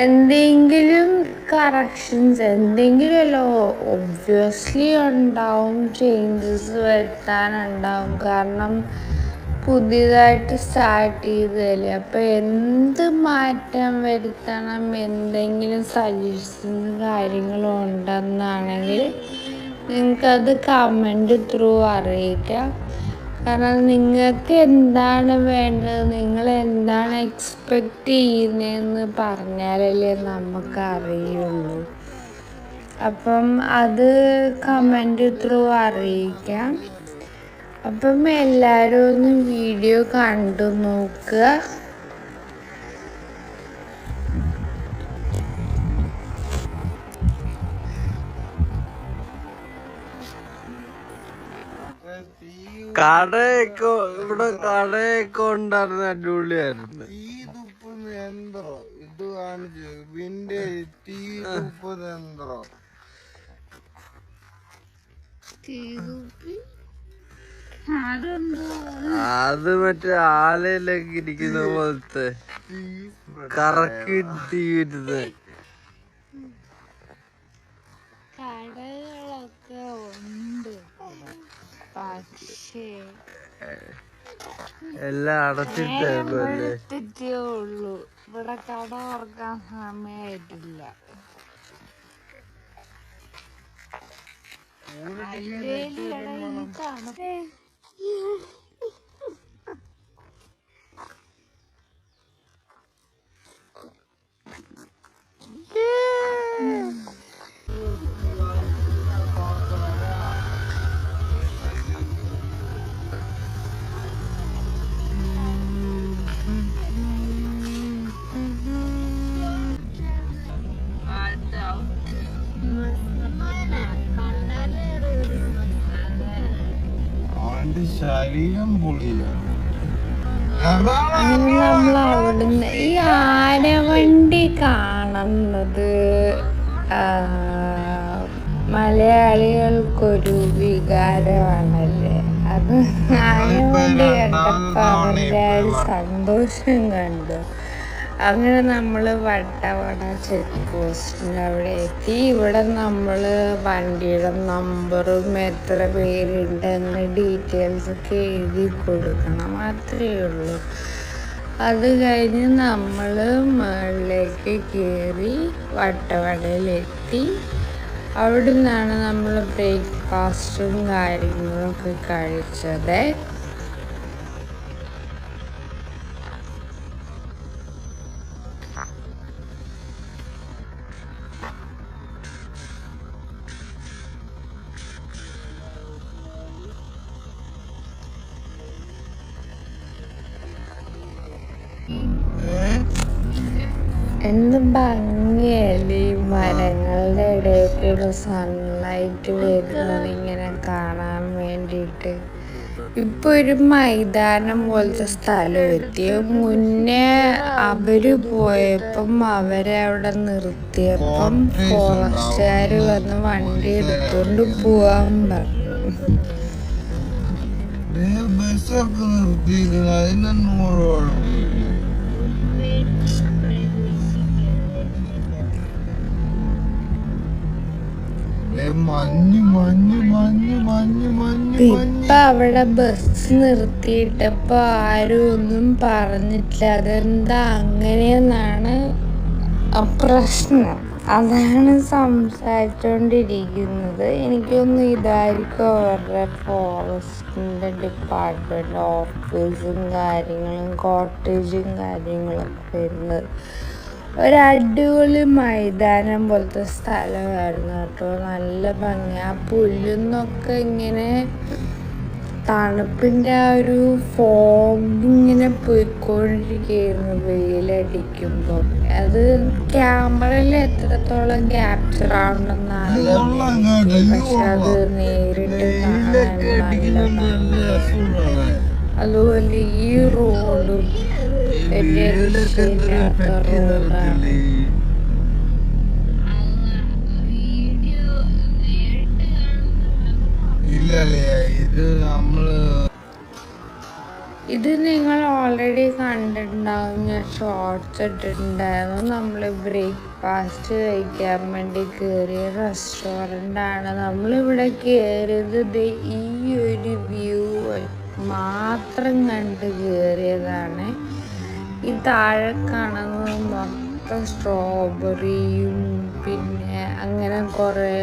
എന്തെങ്കിലും കറക്ഷൻസ് എന്തെങ്കിലുമല്ല ഒബ്വിയസ്ലി ഉണ്ടാവും, ചേഞ്ചസ് വരുത്താനുണ്ടാവും, കാരണം പുതിയതായിട്ട് സ്റ്റാർട്ട് ചെയ്തതല്ലേ. അപ്പോൾ എന്ത് മാറ്റം വരുത്തണം, എന്തെങ്കിലും സജഷൻസ് കാര്യങ്ങളും ഉണ്ടെന്നാണെങ്കിൽ നിങ്ങൾക്കത് കമൻറ്റ് ത്രൂ അറിയിക്കാം. കാരണം നിങ്ങൾക്ക് എന്താണ് വേണ്ടത്, നിങ്ങൾ എന്താണ് എക്സ്പെക്റ്റ് ചെയ്യുന്നതെന്ന് പറഞ്ഞാലല്ലേ നമുക്കറിയുള്ളൂ. അപ്പം അത് കമൻറ്റ് ത്രൂ അറിയിക്കാം. അപ്പം എല്ലാവരും ഒന്ന് വീഡിയോ കണ്ടു നോക്കുക. കടയൊക്കെ ഇവിടെ കടയൊക്കെ ഉണ്ടായിരുന്നു, അടിപൊളിയായിരുന്നു. എന്തോ ഇത് കാണിച്ചു വിന്റേജ് തീ തുപ്പത് എന്തോ അത് മറ്റേ ആലയിലൊക്കെ ഇരിക്കുന്ന പോലത്തെ കറക്കി തീ വരുന്നത്. കടകളൊക്കെ ഉണ്ട്, പക്ഷേ എല്ലാം അടച്ചിട്ടേ ഉള്ളൂ. ഇവിടെ കട തുറക്കാൻ സമയമായിട്ടില്ല. അങ്ങനെ നമ്മൾ അവിടുന്ന് ഈ ആനവണ്ടി കാണുന്നത് മലയാളികൾക്കൊരു വികാരമാണല്ലേ. അത് ആനവണ്ടി കണ്ടപ്പോൾ അവരുടെ ഒരു സന്തോഷം കണ്ടു. അങ്ങനെ നമ്മൾ വട്ടവട ചെക്ക് പോസ്റ്റിൻ്റെ അവിടെ എത്തി. ഇവിടെ നമ്മൾ വണ്ടിയുടെ നമ്പറും എത്ര പേരുണ്ടെന്ന് ഡീറ്റെയിൽസൊക്കെ എഴുതി കൊടുക്കണം, അത്രയേ ഉള്ളൂ. അത് കഴിഞ്ഞ് നമ്മൾ മുകളിലേക്ക് കയറി വട്ടവടയിലെത്തി. അവിടെ നിന്നാണ് നമ്മൾ ബ്രേക്ക്ഫാസ്റ്റും കാര്യങ്ങളൊക്കെ കഴിച്ചത്. എന്ത് ഭംഗിയല്ലേ ഈ മരങ്ങളുടെ ഇടയിൽ കൂടെ സൺലൈറ്റ് വരുന്നത് ഇങ്ങനെ കാണാൻ വേണ്ടിയിട്ട്. ഇപ്പൊ ഒരു മൈതാനം പോലത്തെ സ്ഥലം എത്തി. മുന്നേ അവര് പോയപ്പം അവരെ അവിടെ നിർത്തിയപ്പം ഫോറസ്റ്റുകാർ വന്ന് വണ്ടി എടുത്തോണ്ട് പോവാൻ പറഞ്ഞു. ഇപ്പൊ അവിടെ ബസ് നിർത്തിയിട്ടപ്പോ ആരും ഒന്നും പറഞ്ഞിട്ടില്ല. അതെന്താ അങ്ങനെയെന്നാണ് പ്രശ്നം. അതാണ് സംസാരിച്ചോണ്ടിരിക്കുന്നത്. എനിക്കൊന്നും ഇതായിരിക്കും അവരുടെ ഫോറസ്റ്റിന്റെ ഡിപ്പാർട്ട്മെന്റ് ഓഫീസും കാര്യങ്ങളും കോട്ടേജും കാര്യങ്ങളൊക്കെ വരുന്നത്. ഒരടിപൊളി മൈതാനം പോലത്തെ സ്ഥലമായിരുന്നു കേട്ടോ. നല്ല ഭംഗി. ആ പുല്ലൊന്നൊക്കെ ഇങ്ങനെ തണുപ്പിൻ്റെ ആ ഒരു ഫോഗിങ്ങനെ പോയിക്കൊണ്ടിരിക്കുകയായിരുന്നു വെയിലടിക്കുമ്പോൾ. അത് ക്യാമറയിൽ എത്രത്തോളം ക്യാപ്ചർ ആവണമെന്ന് അറിയില്ല, പക്ഷെ അത് നേരിട്ട് കാണാൻ നല്ല ഭംഗിയായിരുന്നു. അതുപോലെ ഈ റോഡും രക്ഷയില്ലാത്ത റോഡാണ്. ഇത് നിങ്ങൾ ഓൾറെഡി കണ്ടിട്ടുണ്ടാവും. ഞാൻ ഷോർട്സ് ഇട്ടിട്ടുണ്ടായിരുന്നു. നമ്മൾ ബ്രേക്ക്ഫാസ്റ്റ് കഴിക്കാൻ വേണ്ടി കയറിയ റെസ്റ്റോറൻ്റാണ്. നമ്മളിവിടെ കയറിയത് ഈ ഒരു വ്യൂ മാത്രം കണ്ട് കയറിയതാണ്. ഈ താഴെ കാണുന്നത് മൊത്തം സ്ട്രോബെറിയും പിന്നെ അങ്ങനെ കുറേ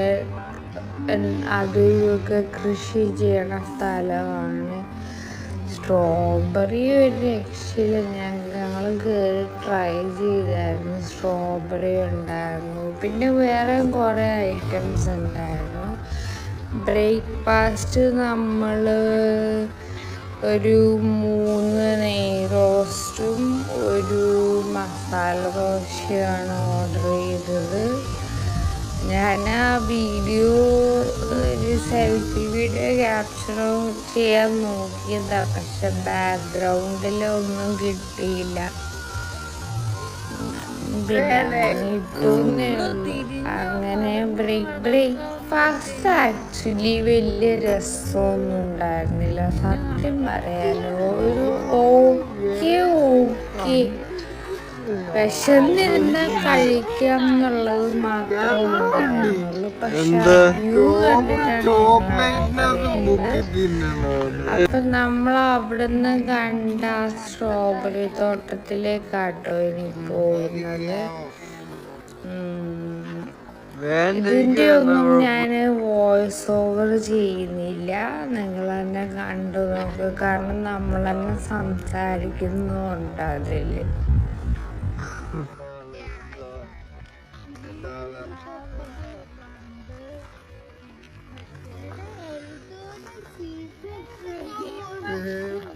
അതൊക്കെ കൃഷി ചെയ്യണ സ്ഥലമാണ്. സ്ട്രോബെറി ഒരു രക്ഷയില്ല. ഞങ്ങൾ കയറി ട്രൈ ചെയ്തായിരുന്നു. സ്ട്രോബെറി ഉണ്ടായിരുന്നു, പിന്നെ വേറെ കുറേ ഐറ്റംസ് ഉണ്ടായിരുന്നു. ബ്രേക്ക്ഫാസ്റ്റ് നമ്മൾ ഒരു 3 നെയ് റോസ്റ്റും ഒരു മസാല ദോശയാണ് ഓർഡർ ചെയ്തത്. ഞാൻ ആ വീഡിയോ ഒരു സെൽഫി വീഡിയോ ക്യാപ്ചർ ചെയ്യാൻ നോക്കിയതാ, പക്ഷെ ബാക്ക്ഗ്രൗണ്ടിലൊന്നും കിട്ടിയില്ല. അങ്ങനെ ബ്രേക്ക്ഫാസ്റ്റ് ആക്ച്വലി വലിയ രസമൊന്നും ഉണ്ടായിരുന്നില്ല, സത്യം പറയാലോ. ഒരു ഓക്കെ വിശന്നിരുന്ന് കഴിക്കാം എന്നുള്ളത് മാത്രമേ ഉണ്ടായിരുന്നുള്ളൂ. പക്ഷെ വ്യൂ അപ്പൊ നമ്മൾ അവിടുന്ന് കണ്ട സ്ട്രോബെറി തോട്ടത്തിലേക്കാട്ടോ ഇനി പോകുന്നത്. ഇതിന്റെ ഒന്നും ഞാൻ വോയിസ് ഓവർ ചെയ്യുന്നില്ല, നിങ്ങൾ തന്നെ കണ്ടു നോക്ക്. കാരണം നമ്മൾ തന്നെ സംസാരിക്കുന്നുണ്ട് അതില്.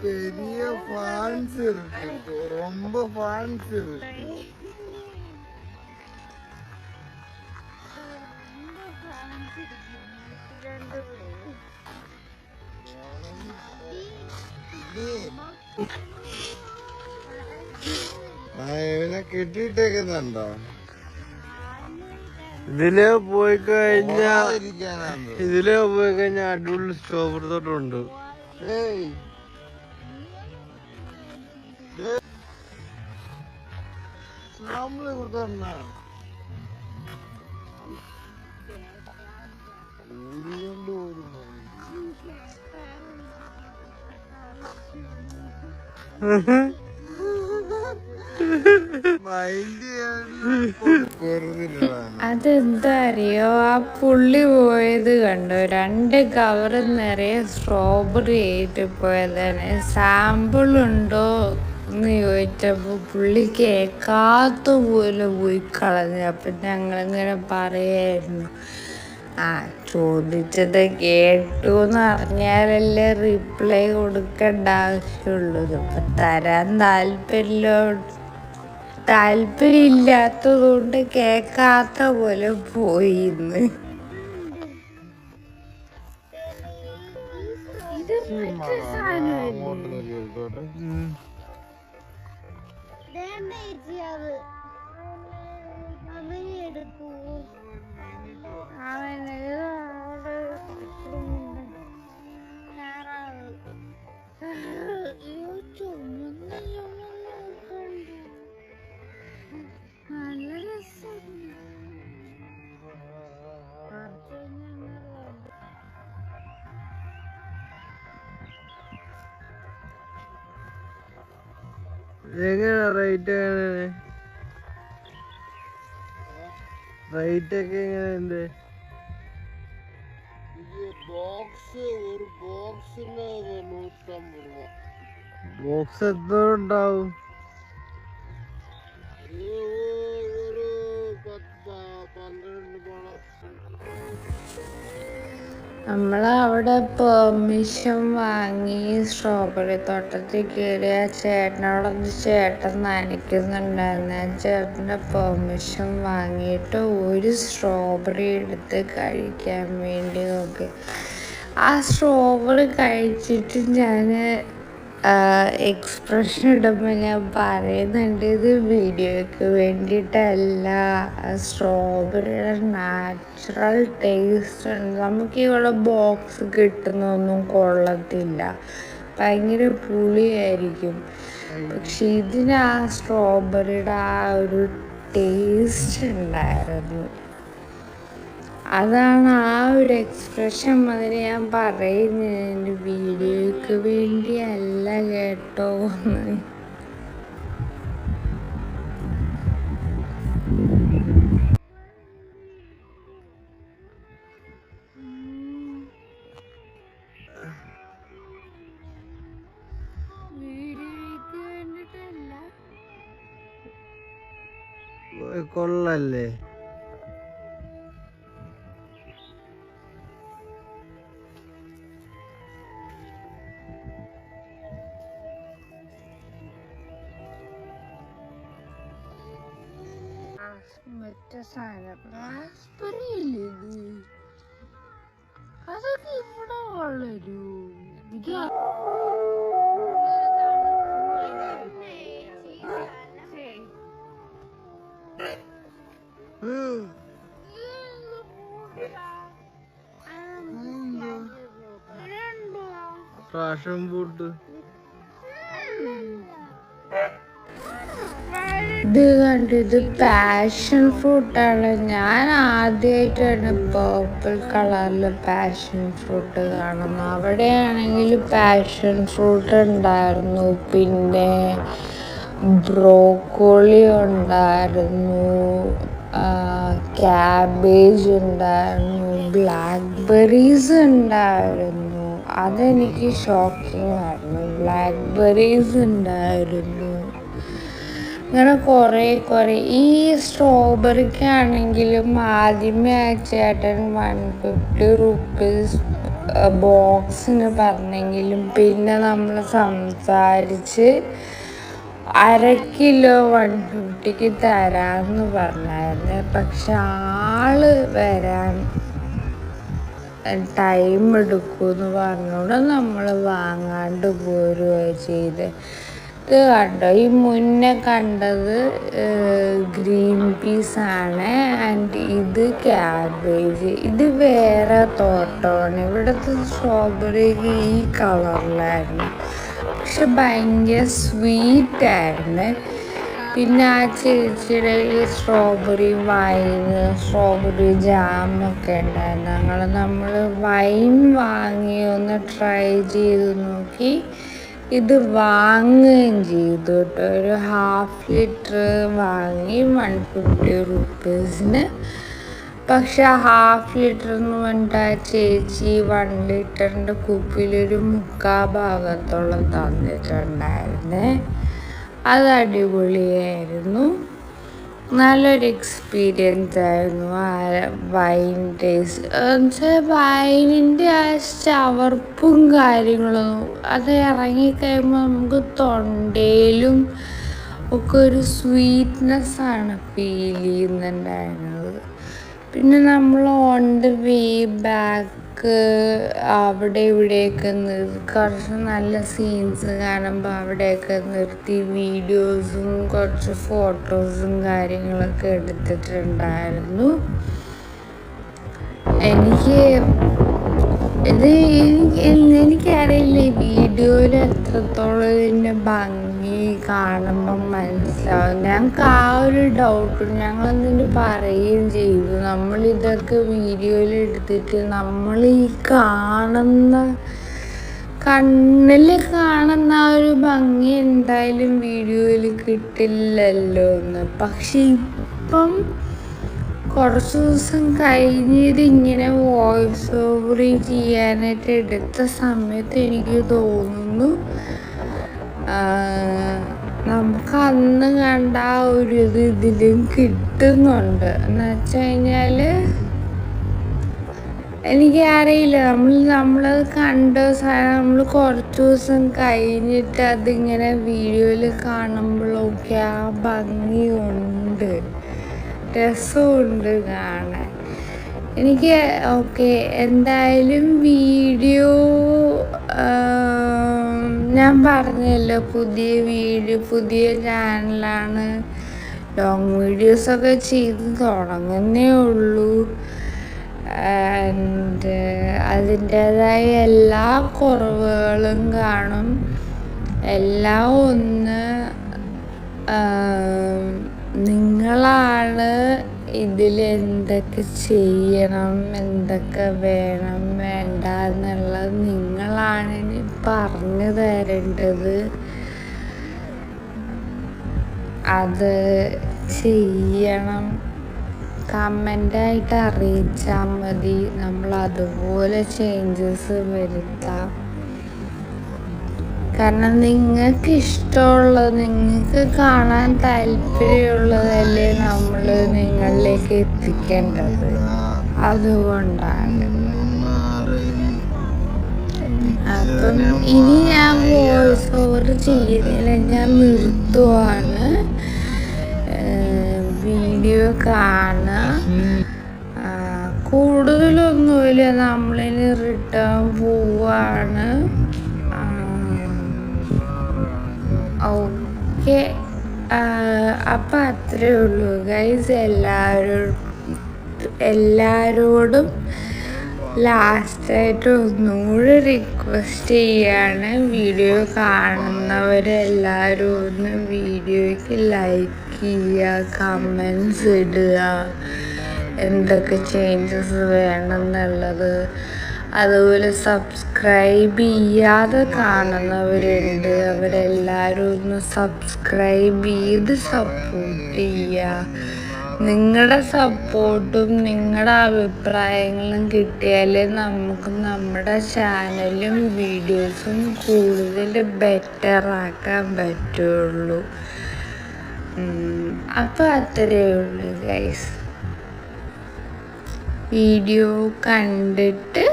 பெரிய ஃபான்ஸ் இருக்கு, ரொம்ப ஃபான்ஸ் இருக்கு. ഇവനെ കെട്ടിയിട്ടേക്കുന്നുണ്ടോ? ഇതിലേ പോയി കഴിഞ്ഞാ അടിപൊളി സ്ട്രോബെറി തോട്ടമുണ്ട്. അതെന്താ അറിയോ, ആ പുള്ളി പോയത് കണ്ടോ, 2 കവറ് നിറയെ സ്ട്രോബെറി ആയിട്ട് പോയതാണ്. സാമ്പിളുണ്ടോ എന്ന് ചോദിച്ചപ്പോൾ പുള്ളി കേൾക്കാത്ത പോലെ പോയി കളഞ്ഞു. അപ്പം ഞങ്ങളിങ്ങനെ പറയായിരുന്നു, ചോദിച്ചത് കേട്ടു എന്ന് പറഞ്ഞാലല്ലേ റിപ്ലൈ കൊടുക്കേണ്ട ആവശ്യമുള്ളത്. അപ്പം തരാൻ താല്പര്യമില്ലാത്തത് കൊണ്ട് കേൾക്കാത്ത പോലെ പോയിന്ന്. എങ്ങനെയാ റേറ്റ് ഒക്കെ എങ്ങനെയുണ്ട്? ബോക്സ് എത്ര ഉണ്ടാവും? നമ്മളവിടെ പെർമിഷൻ വാങ്ങി സ്ട്രോബെറി തോട്ടത്തിൽ കയറി. ആ ചേട്ടൻ നനയ്ക്കുന്നുണ്ടായിരുന്നു. ആ ചേട്ടൻ്റെ പെർമിഷൻ വാങ്ങിയിട്ട് ഒരു സ്ട്രോബെറി എടുത്ത് കഴിക്കാൻ വേണ്ടി നോക്കി. ആ സ്ട്രോബെറി കഴിച്ചിട്ട് ഞാൻ എക്സ്പ്രഷൻ ഇടുമ്പോൾ ഞാൻ പറയുന്നുണ്ട്, ഇത് വീഡിയോയ്ക്ക് വേണ്ടിയിട്ടല്ല. സ്ട്രോബെറിയുടെ നാച്ചുറൽ ടേസ്റ്റ് ഉണ്ട്. നമുക്ക് ഇവിടെ ബോക്സ് കിട്ടുന്നൊന്നും കൊള്ളത്തില്ല, ഭയങ്കര പുളിയായിരിക്കും. പക്ഷെ ഇതിന് ആ സ്ട്രോബെറിയുടെ ആ ഒരു ടേസ്റ്റ് ഉണ്ടായിരുന്നു. അതാണ് ആ ഒരു എക്സ്പ്രഷൻ അതിന് ഞാൻ പറയുന്നത്, വീഡിയോയ്ക്ക് വേണ്ടിയല്ല കേട്ടോ എന്ന്. വീഡിയോയ്ക്ക് വേണ്ടിയിട്ടല്ല. കൊള്ളല്ലേ? മറ്റേ സാധനം റാസ്ബെറി അല്ലേ ഇത്? അതൊക്കെ ഇവിടെ വളരൂ. ഇത് പ്രാഷൻ ബൂട്ട് ഇത് കണ്ടു, ഇത് പാഷൻ ഫ്രൂട്ടാണ്. ഞാൻ ആദ്യമായിട്ടാണ് പേർപ്പിൾ കളറിൽ പാഷൻ ഫ്രൂട്ട് കാണുന്നത്. അവിടെയാണെങ്കിൽ പാഷൻ ഫ്രൂട്ട് ഉണ്ടായിരുന്നു, പിന്നെ ബ്രോക്കോളി ഉണ്ടായിരുന്നു, ക്യാബേജ് ഉണ്ടായിരുന്നു, ബ്ലാക്ക്ബെറീസ് ഉണ്ടായിരുന്നു. അതെനിക്ക് ഷോക്കിംഗ് ആയിരുന്നു. ബ്ലാക്ക്ബെറീസ് ഉണ്ടായിരുന്നു. അങ്ങനെ കുറേ ഈ സ്ട്രോബെറിക്കാണെങ്കിലും ആദ്യമേ ആ ചേട്ടൻ 150 റുപ്പീസ് ബോക്സിന് പറഞ്ഞെങ്കിലും പിന്നെ നമ്മൾ സംസാരിച്ച് 1/2 കിലോ 150ക്ക് തരാമെന്ന് പറഞ്ഞായിരുന്നു. പക്ഷെ ആള് വരാൻ ടൈം എടുക്കുമെന്ന് പറഞ്ഞുകൊണ്ട് നമ്മൾ വാങ്ങാണ്ട് പോരുകയാണ് ചെയ്ത്. ഇത് കണ്ടോ, ഈ മുന്നേ കണ്ടത് ഗ്രീൻ പീസാണ് ആൻഡ് ഇത് ക്യാബേജ്. ഇത് വേറെ തോട്ടമാണ്. ഇവിടുത്തെ സ്ട്രോബെറി ഈ കളറിലായിരുന്നു, പക്ഷെ ഭയങ്കര സ്വീറ്റായിരുന്നു. പിന്നെ ആ ചേച്ചിയുടെ ഈ സ്ട്രോബെറി വൈന്, സ്ട്രോബെറി ജാമൊക്കെ ഉണ്ടായിരുന്നു. നമ്മൾ വൈൻ വാങ്ങി ഒന്ന് ട്രൈ ചെയ്ത് നോക്കി. ഇത് വാങ്ങുകയും ചെയ്തു കേട്ടോ. ഒരു 1/2 ലിറ്റർ വാങ്ങി 150 റുപ്പീസിന്. പക്ഷെ 1/2 ലിറ്റർ എന്ന് പറഞ്ഞിട്ട് ആ ചേച്ചി 1 ലിറ്ററിൻ്റെ കുപ്പിയിലൊരു 3/4 ഭാഗത്തോളം തന്നിട്ടുണ്ടായിരുന്നേ. അത് അടിപൊളിയായിരുന്നു. നല്ലൊരു എക്സ്പീരിയൻസ് ആയിരുന്നു ആ വൈൻ ടേസ്റ്റ്. എന്നുവെച്ചാൽ വൈനിൻ്റെ ആ ചവർപ്പും കാര്യങ്ങളും അത് ഇറങ്ങിക്കഴിയുമ്പോൾ നമുക്ക് തൊണ്ടയിലും ഒക്കെ ഒരു സ്വീറ്റ്നെസ്സാണ് ഫീൽ ചെയ്യുന്നുണ്ടായിരുന്നത്. പിന്നെ നമ്മൾ ഓൺ ദ വേ ബാക്ക് അവിടെ ഇവിടെയൊക്കെ കുറച്ച് നല്ല സീൻസ് കാണുമ്പോൾ അവിടെയൊക്കെ നിർത്തി വീഡിയോസും കുറച്ച് ഫോട്ടോസും കാര്യങ്ങളൊക്കെ എടുത്തിട്ടുണ്ടായിരുന്നു. എനിക്കറിയില്ല ഈ വീഡിയോയിൽ എത്രത്തോളം ഇതിൻ്റെ ഭംഗി കാണുമ്പം മനസ്സിലാവും. ഞങ്ങൾക്ക് ആ ഒരു ഡൗട്ട് ഞങ്ങളെന്നിട്ട് പറയുകയും ചെയ്തു. നമ്മളിതൊക്കെ വീഡിയോയിൽ എടുത്തിട്ട് നമ്മൾ ഈ കണ്ണിൽ കാണുന്ന ആ ഒരു ഭംഗി എന്തായാലും വീഡിയോയിൽ കിട്ടില്ലല്ലോ എന്ന്. പക്ഷെ ഇപ്പം കുറച്ച് ദിവസം കഴിഞ്ഞ് ഇതിങ്ങനെ വോയിസ് ഓവർ ചെയ്യാനായിട്ട് എടുത്ത സമയത്ത് എനിക്ക് തോന്നുന്നു നമുക്ക് അന്ന് കണ്ട ആ ഒരു ഇതിലും കിട്ടുന്നുണ്ട്. എന്ന് വെച്ച് കഴിഞ്ഞാൽ എനിക്കറിയില്ല, നമ്മളത് കണ്ട സാധനം നമ്മൾ കുറച്ച് ദിവസം കഴിഞ്ഞിട്ട് അതിങ്ങനെ വീഡിയോയിൽ കാണുമ്പോഴൊക്കെ ആ ഭംഗിയുണ്ട്, രസമുണ്ട് കാണാൻ. എനിക്ക് ഓക്കെ, എന്തായാലും വീഡിയോ ഞാൻ പറഞ്ഞല്ലോ, പുതിയ ചാനലാണ്. ലോങ് വീഡിയോസൊക്കെ ചെയ്ത് തുടങ്ങുന്നേ ഉള്ളൂ. ആൻഡ് അതിൻ്റേതായ എല്ലാ കുറവുകളും കാണും. എല്ലാം ഒന്ന് നിങ്ങളാണ് ഇതിൽ എന്തൊക്കെ ചെയ്യണം, എന്തൊക്കെ വേണം വേണ്ട എന്നുള്ളത് നിങ്ങളാണ് ഇനി പറഞ്ഞു തരേണ്ടത്. അത് ചെയ്യണം, കമൻ്റായിട്ട് അറിയിച്ചാൽ മതി. നമ്മൾ അതുപോലെ ചേഞ്ചസ് വരുത്താം. കാരണം നിങ്ങൾക്ക് ഇഷ്ടമുള്ളത്, നിങ്ങൾക്ക് കാണാൻ താല്പര്യമുള്ളതല്ലേ നമ്മൾ നിങ്ങളിലേക്ക് എത്തിക്കേണ്ടത്. അതുകൊണ്ടാണ്. അപ്പം ഇനി ഞാൻ വോയിസ് ഓവർ ചെയ്യുന്നില്ല, ഞാൻ നിർത്തുവാണ്. വീഡിയോ കാണുക. കൂടുതലൊന്നുമില്ല, നമ്മളിനി റിട്ടേൺ പോവാണ്. ഓക്കെ, അപ്പം അത്രേ ഉള്ളൂ ഗൈസ്. എല്ലാവരോടും ലാസ്റ്റായിട്ട് ഒന്നുകൂടി റിക്വസ്റ്റ് ചെയ്യാണ്, വീഡിയോ കാണുന്നവരെല്ലാവരും ഒന്ന് വീഡിയോയ്ക്ക് ലൈക്ക് ചെയ്യുക, കമൻസ് ഇടുക, എന്തൊക്കെ ചേഞ്ചസ് വേണമെന്നുള്ളത്. അതുപോലെ സബ്സ്ക്രൈബ് ചെയ്യാതെ കാണുന്നവരുണ്ട്, അവരെല്ലാവരും ഒന്ന് സബ്സ്ക്രൈബ് ചെയ്ത് സപ്പോർട്ട് ചെയ്യുക. നിങ്ങളുടെ സപ്പോർട്ടും നിങ്ങളുടെ അഭിപ്രായങ്ങളും കിട്ടിയാലേ നമുക്ക് നമ്മുടെ ചാനലും വീഡിയോസും കൂടുതൽ ബെറ്ററാക്കാൻ പറ്റുള്ളൂ. അപ്പോൾ അത്രയേ ഉള്ളൂ ഗൈസ്. വീഡിയോ കണ്ടിട്ട്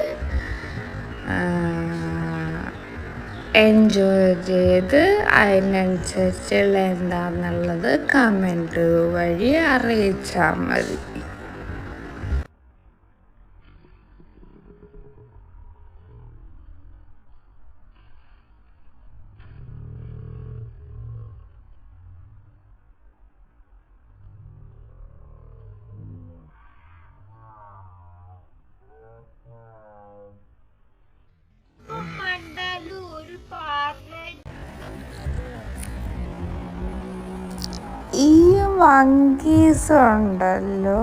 എൻജോയ് ചെയ്ത് അതിനനുസരിച്ചുള്ള എന്താണെന്നുള്ളത് കമൻറ്റ് വഴി അറിയിച്ചാൽ മതി. മങ്കീസ് ഉണ്ടല്ലോ,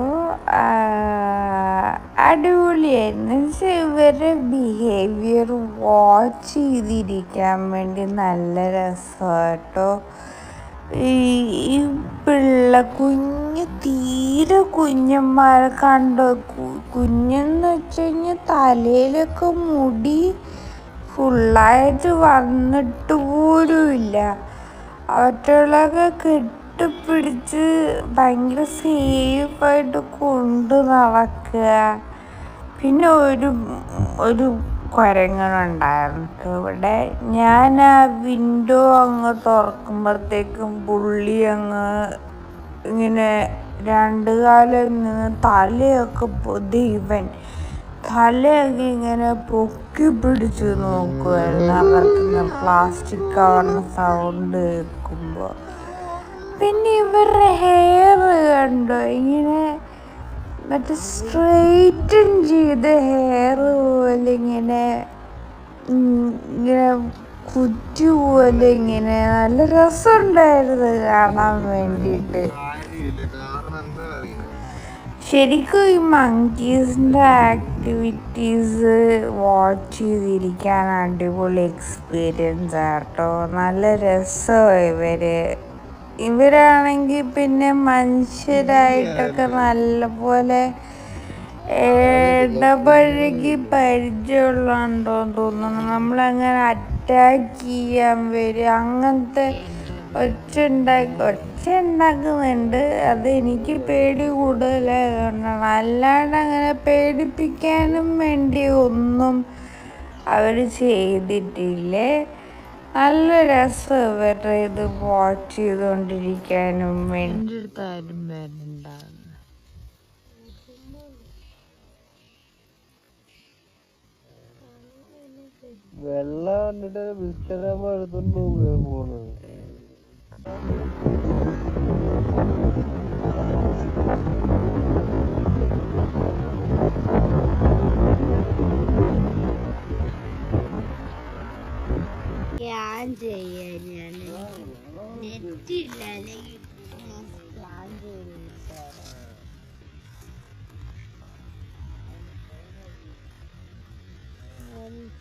അടിപൊളിയായിരുന്നു. എന്നുവെച്ചാൽ ഇവരുടെ ബിഹേവിയർ വാച്ച് ചെയ്തിരിക്കാൻ വേണ്ടി നല്ല രസമാട്ടോ. ഈ തീരെ കുഞ്ഞന്മാരെ കണ്ടോ, കുഞ്ഞെന്ന് വെച്ച് കഴിഞ്ഞാൽ തലയിലൊക്കെ മുടി ഫുള്ളായിട്ട് വന്നിട്ട് പോലുമില്ല. അവറ്റകളൊക്കെ കെട്ടിപ്പിടിച്ച് ഭയങ്കര സേഫായിട്ട് കൊണ്ട് നടക്കുക. പിന്നെ ഒരു കുരങ്ങനുണ്ടായിരുന്നു ഇവിടെ. ഞാൻ ആ വിൻഡോ അങ്ങ് തുറക്കുമ്പോഴത്തേക്കും പുള്ളി അങ്ങ് ഇങ്ങനെ രണ്ട് കാലം നിന്ന് തലയൊക്കെ തലയൊക്കെ ഇങ്ങനെ പൊക്കി പിടിച്ച് നോക്കുമായിരുന്നു അകത്തുനിന്ന് പ്ലാസ്റ്റിക് കവറിന് സൗണ്ട് കേൾക്കുമ്പോൾ. പിന്നെ ഇവരുടെ ഹെയർ കണ്ടോ, ഇങ്ങനെ മറ്റേ സ്ട്രെയിറ്റൻ ചെയ്ത ഹെയർ പോലെ ഇങ്ങനെ കുറ്റി പോലെ ഇങ്ങനെ നല്ല രസമുണ്ടായിരുന്നു കാണാൻ വേണ്ടിയിട്ട്. ശരിക്കും ഈ മങ്കീസിൻ്റെ ആക്ടിവിറ്റീസ് വാച്ച് ചെയ്തിരിക്കാൻ അടിപൊളി എക്സ്പീരിയൻസ് ആട്ടോ. നല്ല രസമാണ് ഇവരാണെങ്കിൽ പിന്നെ മനുഷ്യരായിട്ടൊക്കെ നല്ലപോലെ ഇടപഴകി പരിചയമുള്ളതുകൊണ്ടോന്ന് തോന്നുന്നു. നമ്മളങ്ങനെ അറ്റാക്ക് ചെയ്യാൻ വരും അങ്ങനത്തെ ഒച്ച ഉണ്ടാക്കുന്നുണ്ട്. അത് എനിക്ക് പേടി കൂടുതലായതുകൊണ്ടാണ്. അല്ലാണ്ട് അങ്ങനെ പേടിപ്പിക്കാനും വേണ്ടി ഒന്നും അവർ ചെയ്തിട്ടില്ലേ. നല്ല രസം ഇവരുടെ ഇത് വാച്ച് ചെയ്തുകൊണ്ടിരിക്കാനും വേണ്ടി. അടുത്താരും വരുന്നുണ്ടാകുന്നു. വെള്ളം കണ്ടിട്ട് ബിസ്കറ്റ് എടുത്തോണ്ട് പോണത്. സ്കാൻ ചെയ്യാൻ ഞാൻ നെറ്റില്ല, അല്ലെങ്കിൽ സ്കാൻ ചെയ്ത്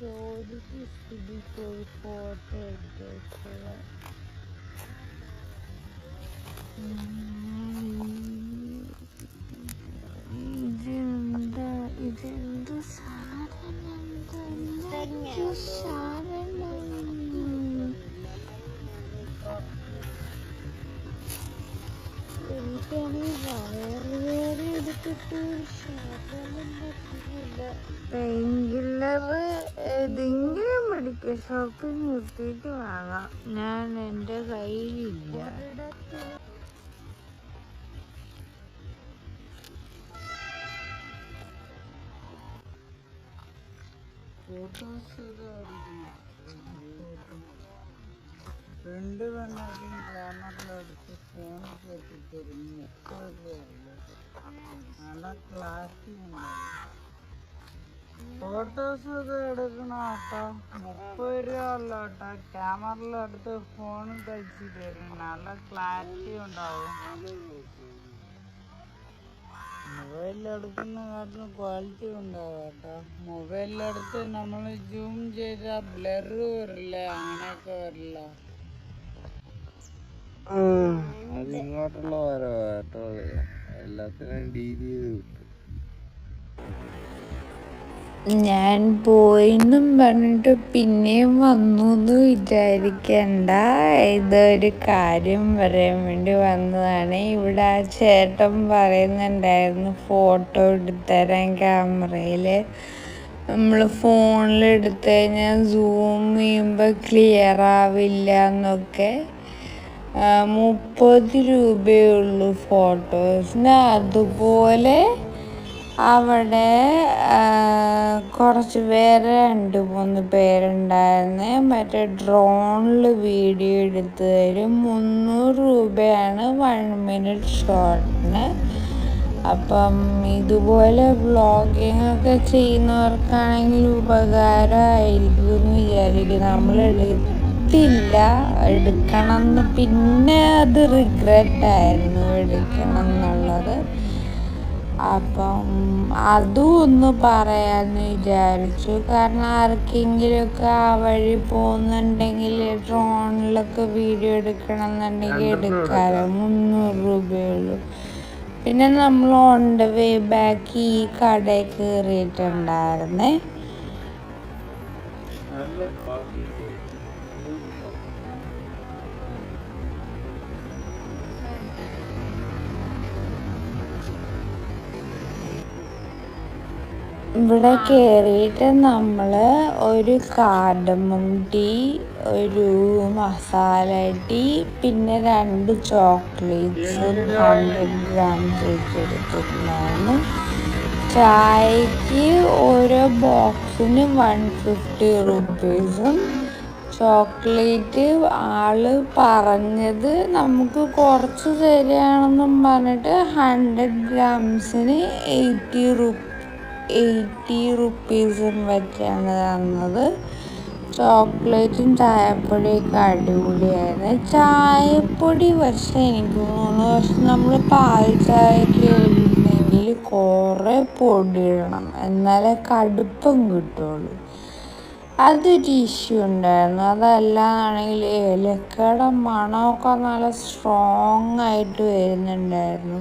ചോദിച്ച് സ്ഥിതിക്കൊരു ഫോട്ടോ എടുത്ത് ഇതെന്ത് സാധനം, എനിക്കാണെങ്കിൽ വയറുവേദന എടുത്തിട്ട് പെയിൻ കില്ലർ ഏതെങ്കിലും മെഡിക്കൽ ഷോപ്പിൽ നിർത്തിയിട്ട് വാങ്ങാം. ഞാൻ എൻ്റെ കയ്യിലില്ല. ഫ്രണ്ട് വന്നാലും ക്യാമറയിലെടുത്ത് ഫോണൊക്കെ എത്തിത്തരുന്നു. നല്ല ക്ലാസ്സിങ് ഉണ്ടാവും. ഫോട്ടോസൊക്കെ എടുക്കണ കേട്ടോ, 30 രൂപ ഉള്ള കേട്ടോ. ക്യാമറയിലെടുത്ത് ഫോൺ കഴിച്ച് തരും, നല്ല ക്ലാരിറ്റി ഉണ്ടാവും. മൊബൈലിലെടുക്കുന്നതിനേക്കാളും ക്വാളിറ്റി ഉണ്ടാവും കേട്ടോ. മൊബൈലിലെടുത്ത് നമ്മൾ സൂം ചെയ്താൽ ബ്ലർ വരില്ലേ, അങ്ങനെയൊക്കെ വരില്ല. അതിങ്ങോട്ടുള്ള വരവാ കേട്ടോ, എല്ലാത്തിനും ഡീൽ ചെയ്ത് കിട്ടും. ഞാൻ പോയിന്നും പറഞ്ഞിട്ട് പിന്നെയും വന്നു എന്ന് വിചാരിക്കണ്ട. ഇതൊരു കാര്യം പറയാൻ വേണ്ടി വന്നതാണ്. ഇവിടെ ആ ചേട്ടൻ പറയുന്നുണ്ടായിരുന്നു ഫോട്ടോ എടുത്തരാൻ ക്യാമറയിൽ. നമ്മൾ ഫോണിൽ എടുത്തു കഴിഞ്ഞാൽ സൂം ചെയ്യുമ്പോൾ ക്ലിയർ ആവില്ല എന്നൊക്കെ. 30 രൂപയേ ഉള്ളൂ ഫോട്ടോസിന്. അതുപോലെ അവിടെ കുറച്ച് വേറെ 2-3 പേരുണ്ടായിരുന്നേ. മറ്റേ ഡ്രോണിൽ വീഡിയോ എടുത്ത് തരും. 300 രൂപയാണ് 1 മിനിറ്റ് ഷോട്ടിന്. അപ്പം ഇതുപോലെ വ്ളോഗിങ് ഒക്കെ ചെയ്യുന്നവർക്കാണെങ്കിൽ ഉപകാരമായിരിക്കും എന്ന് വിചാരിക്കും. നമ്മൾ എടുത്തില്ല. എടുക്കണം എന്ന് പിന്നെ അത് റിഗ്രറ്റായിരുന്നു എടുക്കണം എന്നുള്ളത്. അപ്പം അതും ഒന്ന് പറയാമെന്ന് വിചാരിച്ചു. കാരണം ആർക്കെങ്കിലുമൊക്കെ ആ വഴി പോകുന്നുണ്ടെങ്കിൽ ഡ്രോണിലൊക്കെ വീഡിയോ എടുക്കണം എന്നുണ്ടെങ്കിൽ എടുക്കാമല്ലോ. 300 രൂപയുള്ളൂ. പിന്നെ നമ്മൾ ഓൺ ദ വേ ബാക്ക് ഈ കടയിൽ കയറിയിട്ടുണ്ടായിരുന്നേ. ഇവിടെ കയറിയിട്ട് നമ്മൾ ഒരു കാർഡമം ടീ, ഒരു മസാല ടീ, പിന്നെ 2 ചോക്ലേറ്റ്സും 100 ഗ്രാംസ് വെച്ചെടുത്തിട്ടുണ്ടായിരുന്നു. ചായക്ക് ഓരോ ബോക്സിന് 150 റുപ്പീസും. ചോക്ലേറ്റ് ആള് പറഞ്ഞത് നമുക്ക് കുറച്ച് തരികയാണെന്നും പറഞ്ഞിട്ട് 100 ഗ്രാംസിന് 80 റുപ്പീസും വെച്ചാണ് തന്നത്. ചോക്ലേറ്റും ചായപ്പൊടിയൊക്കെ അടിപൊളിയായിരുന്നു. ചായപ്പൊടി പക്ഷേ എനിക്ക് തോന്നുന്നു നമ്മൾ പാൽ ചായക്ക് ഇടണമെങ്കിൽ കുറേ പൊടി ഇടണം, എന്നാലേ കടുപ്പം കിട്ടുള്ളൂ. അതൊരു ഇഷ്യൂ ഉണ്ടായിരുന്നു. അതല്ലാതാണെങ്കിൽ ഏലക്കയുടെ മണമൊക്കെ നല്ല സ്ട്രോങ് ആയിട്ട് വരുന്നുണ്ടായിരുന്നു.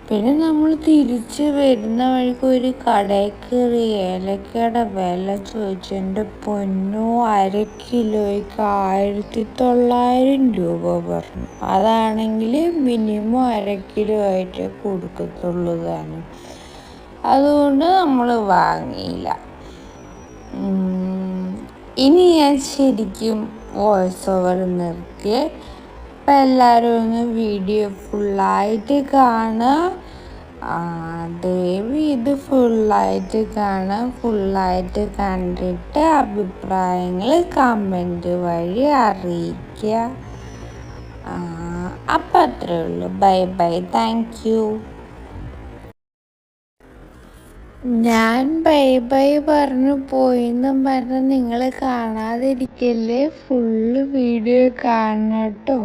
പിന്നെ നമ്മൾ തിരിച്ച് വരുന്ന വഴിക്ക് ഒരു കടയിൽ കയറി ഏലക്കയുടെ വില ചോദിച്ചു. എൻ്റെ പൊന്നോ, 1/2 കിലോയ്ക്ക് 1900 രൂപ പറഞ്ഞു. അതാണെങ്കിൽ മിനിമം 1/2 കിലോ ആയിട്ടേ കൊടുക്കത്തുള്ളൂ താനും. അതുകൊണ്ട് നമ്മൾ വാങ്ങിയില്ല. ഇനി ഞാൻ ശരിക്കും വോയിസ് ഓവർ നിർത്തിയേ. അപ്പം എല്ലാവരും ഒന്ന് വീഡിയോ ഫുള്ളായിട്ട് കാണുക. ദയവ് ഇത് ഫുള്ളായിട്ട് കാണുക. ഫുള്ളായിട്ട് കണ്ടിട്ട് അഭിപ്രായങ്ങൾ കമൻറ്റ് വഴി അറിയിക്കുക. അപ്പം അത്രേ ഉള്ളൂ. Bye bye. Thank you. ഞാൻ ബൈ ബൈ പറഞ്ഞു പോയെന്നും പറഞ്ഞ് നിങ്ങൾ കാണാതിരിക്കല്ലേ. ഫുള്ള് വീഡിയോ കാണണം കേട്ടോ.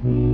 Mm-hmm.